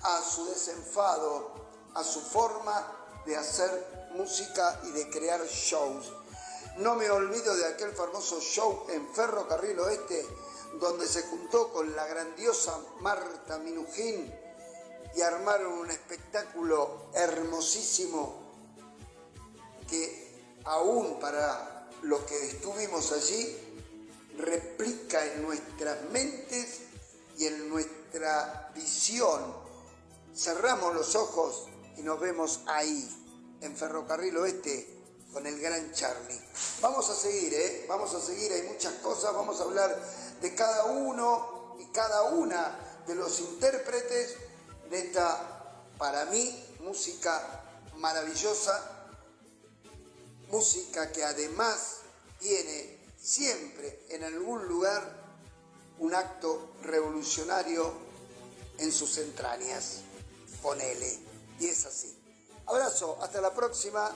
a su desenfado, a su forma de hacer música y de crear shows. No me olvido de aquel famoso show en Ferrocarril Oeste, donde se juntó con la grandiosa Marta Minujín y armaron un espectáculo hermosísimo que aún para los que estuvimos allí replica en nuestras mentes y en nuestra visión. Cerramos los ojos y nos vemos ahí, en Ferrocarril Oeste, con el gran Charlie. Vamos a seguir, hay muchas cosas, vamos a hablar de cada uno y cada una de los intérpretes de esta, para mí, música maravillosa, música que además tiene siempre en algún lugar un acto revolucionario en sus entrañas. Ponele, y es así. Abrazo, hasta la próxima.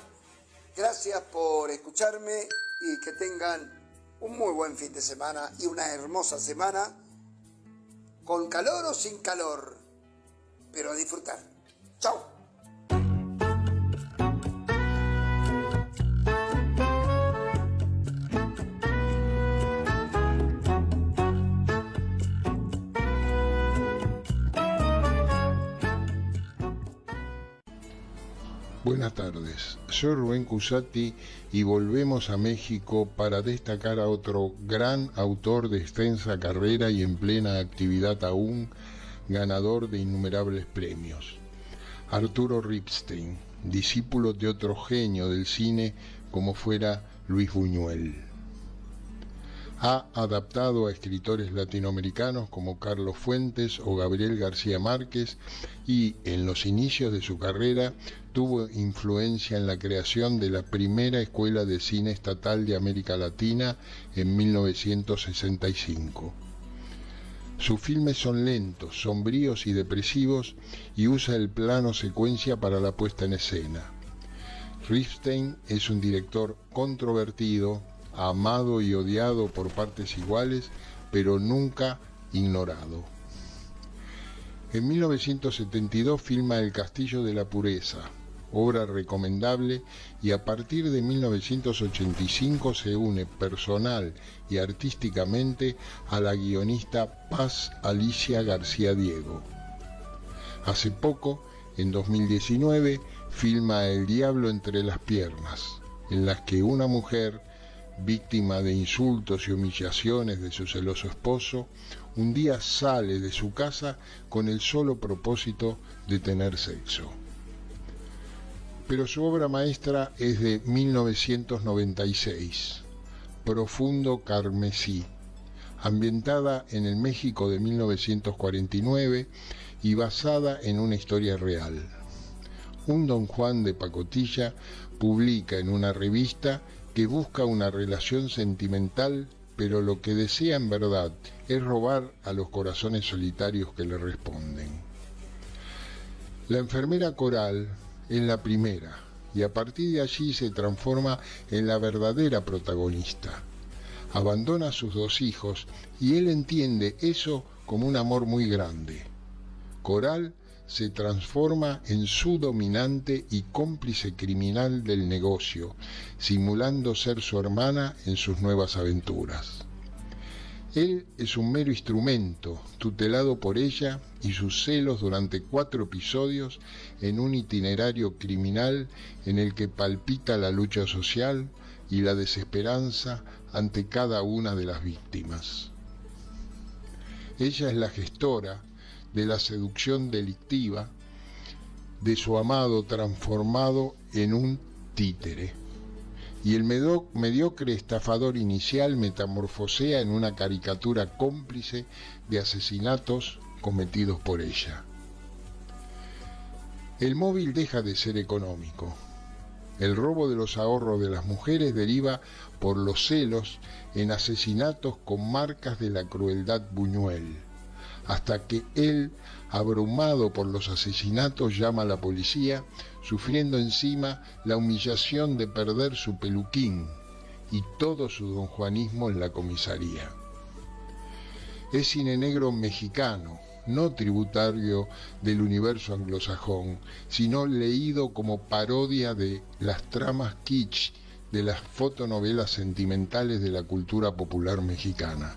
Gracias por escucharme y que tengan un muy buen fin de semana y una hermosa semana, con calor o sin calor, pero a disfrutar. ¡Chao! Buenas tardes, soy Rubén Cusati y volvemos a México para destacar a otro gran autor de extensa carrera y en plena actividad aún, ganador de innumerables premios. Arturo Ripstein, discípulo de otro genio del cine como fuera Luis Buñuel. Ha adaptado a escritores latinoamericanos como Carlos Fuentes o Gabriel García Márquez y, en los inicios de su carrera, tuvo influencia en la creación de la primera escuela de cine estatal de América Latina en 1965. Sus filmes son lentos, sombríos y depresivos y usa el plano secuencia para la puesta en escena. Ripstein es un director controvertido, amado y odiado por partes iguales, pero nunca ignorado. En 1972 filma El Castillo de la Pureza, obra recomendable, y a partir de 1985 se une personal y artísticamente a la guionista Paz Alicia García Diego. Hace poco, en 2019, filma El Diablo entre las piernas, en las que una mujer, víctima de insultos y humillaciones de su celoso esposo, un día sale de su casa con el solo propósito de tener sexo. Pero su obra maestra es de 1996, Profundo Carmesí, ambientada en el México de 1949 y basada en una historia real. Un don Juan de pacotilla publica en una revista que busca una relación sentimental, pero lo que desea en verdad es robar a los corazones solitarios que le responden. La enfermera Coral es la primera, y a partir de allí se transforma en la verdadera protagonista. Abandona a sus dos hijos y él entiende eso como un amor muy grande. Coral se transforma en su dominante y cómplice criminal del negocio, simulando ser su hermana en sus nuevas aventuras. Él es un mero instrumento, tutelado por ella y sus celos durante 4 episodios en un itinerario criminal en el que palpita la lucha social y la desesperanza ante cada una de las víctimas. Ella es la gestora de la seducción delictiva de su amado transformado en un títere, y el mediocre estafador inicial metamorfosea en una caricatura cómplice de asesinatos cometidos por ella. El móvil deja de ser económico. El robo de los ahorros de las mujeres deriva por los celos en asesinatos con marcas de la crueldad Buñuel, hasta que él, abrumado por los asesinatos, llama a la policía, sufriendo encima la humillación de perder su peluquín y todo su donjuanismo en la comisaría. Es cine negro mexicano, no tributario del universo anglosajón, sino leído como parodia de las tramas kitsch de las fotonovelas sentimentales de la cultura popular mexicana.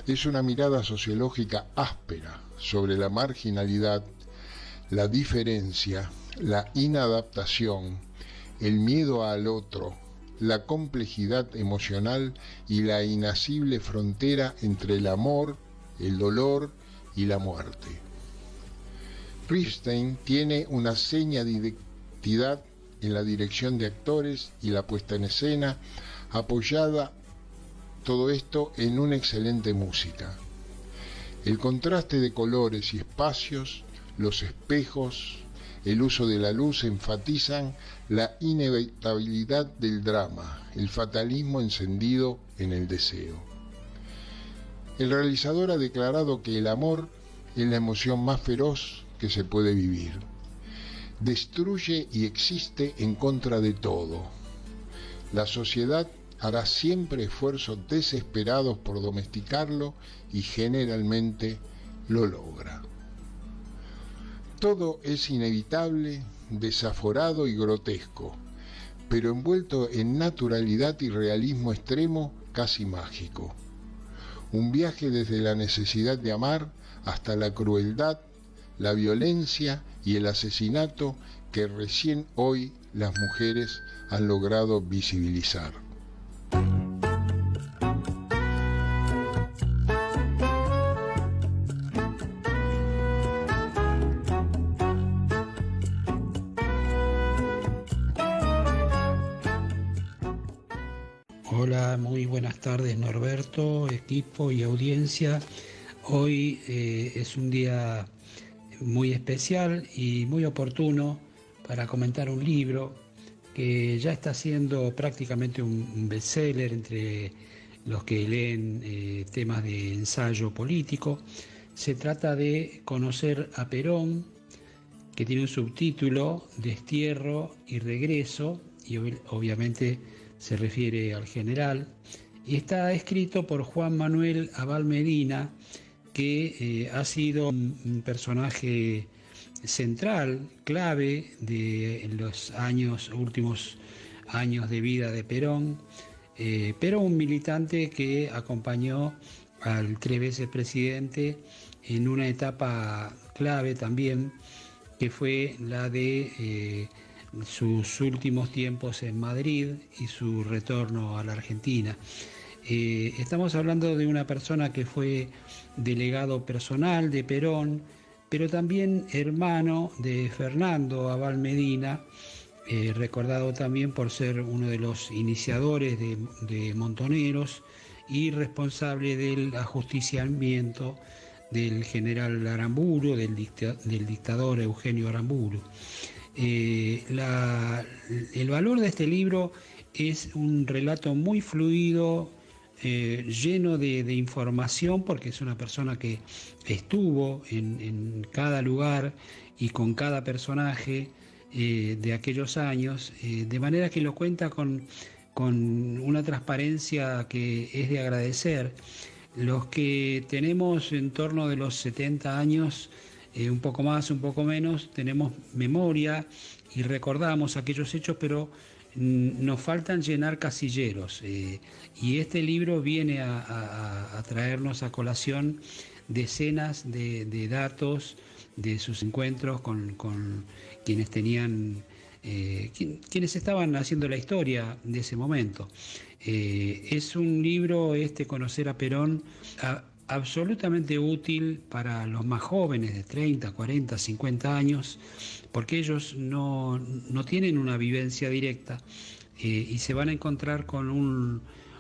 Es una mirada sociológica áspera sobre la marginalidad, la diferencia, la inadaptación, el miedo al otro, la complejidad emocional y la inacible frontera entre el amor, el dolor y la muerte. Ripstein tiene una seña de identidad en la dirección de actores y la puesta en escena, apoyada todo esto en una excelente música. El contraste de colores y espacios, los espejos, el uso de la luz enfatizan la inevitabilidad del drama, el fatalismo encendido en el deseo. El realizador ha declarado que el amor es la emoción más feroz que se puede vivir. Destruye y existe en contra de todo. La sociedad hará siempre esfuerzos desesperados por domesticarlo y generalmente lo logra. Todo es inevitable, desaforado y grotesco, pero envuelto en naturalidad y realismo extremo, casi mágico. Un viaje desde la necesidad de amar hasta la crueldad, la violencia y el asesinato que recién hoy las mujeres han logrado visibilizar. Hola, muy buenas tardes Norberto, equipo y audiencia. Hoy es un día muy especial y muy oportuno para comentar un libro que ya está siendo prácticamente un bestseller entre los que leen temas de ensayo político. Se trata de Conocer a Perón, que tiene un subtítulo, Destierro y Regreso, y obviamente se refiere al general, y está escrito por Juan Manuel Abal Medina, que ha sido un personaje central, clave de los últimos años de vida de Perón, pero un militante que acompañó al 3 veces presidente en una etapa clave también, que fue la de sus últimos tiempos en Madrid y su retorno a la Argentina. Estamos hablando de una persona que fue delegado personal de Perón, pero también hermano de Fernando Abal Medina, recordado también por ser uno de los iniciadores de Montoneros y responsable del ajusticiamiento del general Aramburu, del dictador Eugenio Aramburu. El valor de este libro es un relato muy fluido, lleno de información, porque es una persona que estuvo en cada lugar y con cada personaje de aquellos años, de manera que lo cuenta con una transparencia que es de agradecer. Los que tenemos en torno de los 70 años, un poco más, un poco menos, tenemos memoria y recordamos aquellos hechos, pero nos faltan llenar casilleros. Y este libro viene a traernos a colación decenas de datos de sus encuentros con quienes quienes estaban haciendo la historia de ese momento. Es un libro, Conocer a Perón, absolutamente útil para los más jóvenes de 30, 40, 50 años, porque ellos no tienen una vivencia directa y se van a encontrar con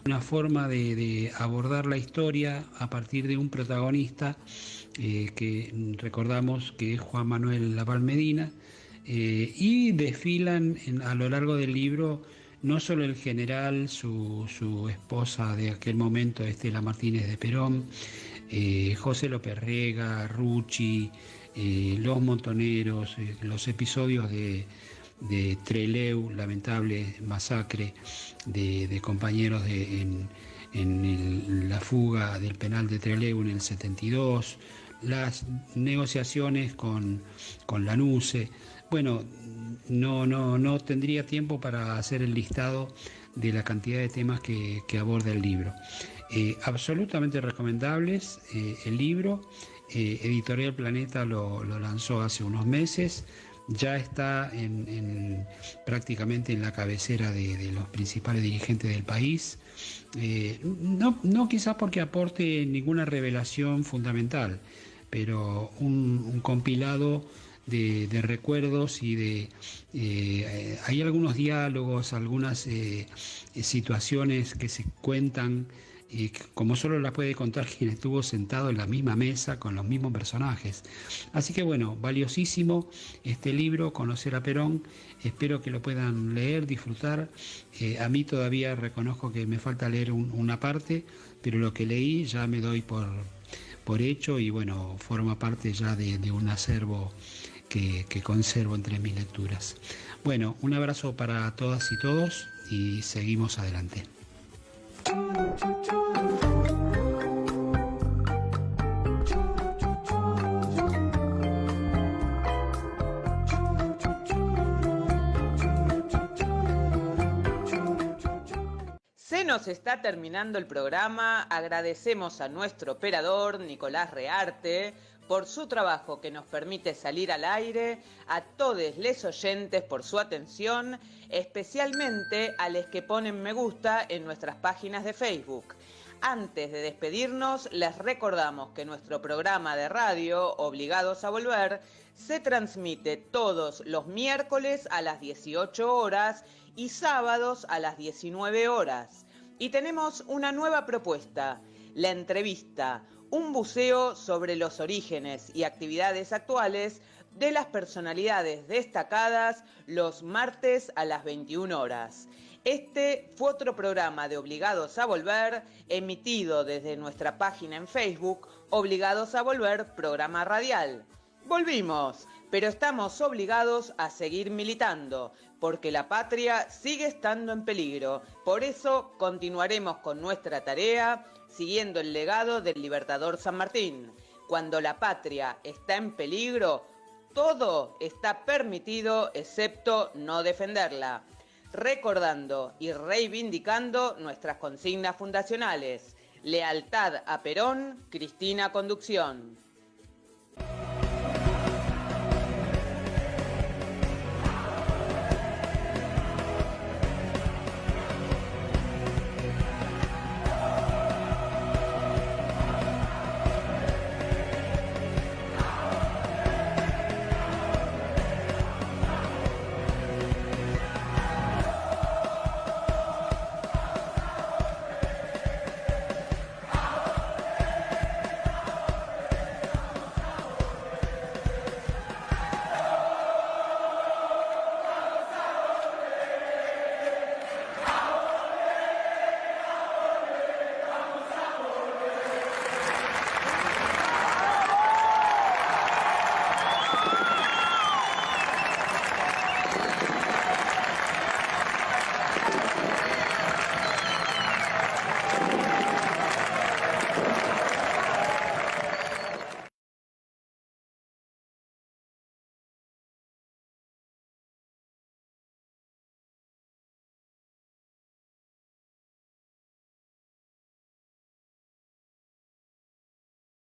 una forma de abordar la historia a partir de un protagonista que recordamos que es Juan Manuel Abal Medina, y desfilan a lo largo del libro no solo el general, su esposa de aquel momento, Estela Martínez de Perón, José López Rega, Rucci, los Montoneros, los episodios de Trelew, lamentable masacre de compañeros en la fuga del penal de Trelew en el 72, las negociaciones con Lanusse. Bueno, no tendría tiempo para hacer el listado de la cantidad de temas que aborda el libro. Absolutamente recomendables el libro. Editorial Planeta lo lanzó hace unos meses. Ya está prácticamente en la cabecera de los principales dirigentes del país. No quizás porque aporte ninguna revelación fundamental, pero un compilado de recuerdos y hay algunos diálogos, algunas situaciones que se cuentan, como solo las puede contar quien estuvo sentado en la misma mesa con los mismos personajes. Así que bueno, valiosísimo este libro, Conocer a Perón. Espero que lo puedan leer, disfrutar. A mí todavía reconozco que me falta leer una parte, pero lo que leí ya me doy por hecho y bueno, forma parte ya de un acervo que conservo entre mis lecturas. Bueno, un abrazo para todas y todos y seguimos adelante. Se nos está terminando el programa. Agradecemos a nuestro operador Nicolás Rearte por su trabajo que nos permite salir al aire, a todos les oyentes por su atención, especialmente a los que ponen me gusta en nuestras páginas de Facebook. Antes de despedirnos, les recordamos que nuestro programa de radio, Obligados a Volver, se transmite todos los miércoles a las 18 horas y sábados a las 19 horas. Y tenemos una nueva propuesta, la entrevista, un buceo sobre los orígenes y actividades actuales de las personalidades destacadas los martes a las 21 horas. Este fue otro programa de Obligados a Volver, emitido desde nuestra página en Facebook, Obligados a Volver, programa radial. Volvimos, pero estamos obligados a seguir militando, porque la patria sigue estando en peligro. Por eso continuaremos con nuestra tarea, siguiendo el legado del Libertador San Martín. Cuando la patria está en peligro, todo está permitido excepto no defenderla. Recordando y reivindicando nuestras consignas fundacionales. Lealtad a Perón, Cristina Conducción.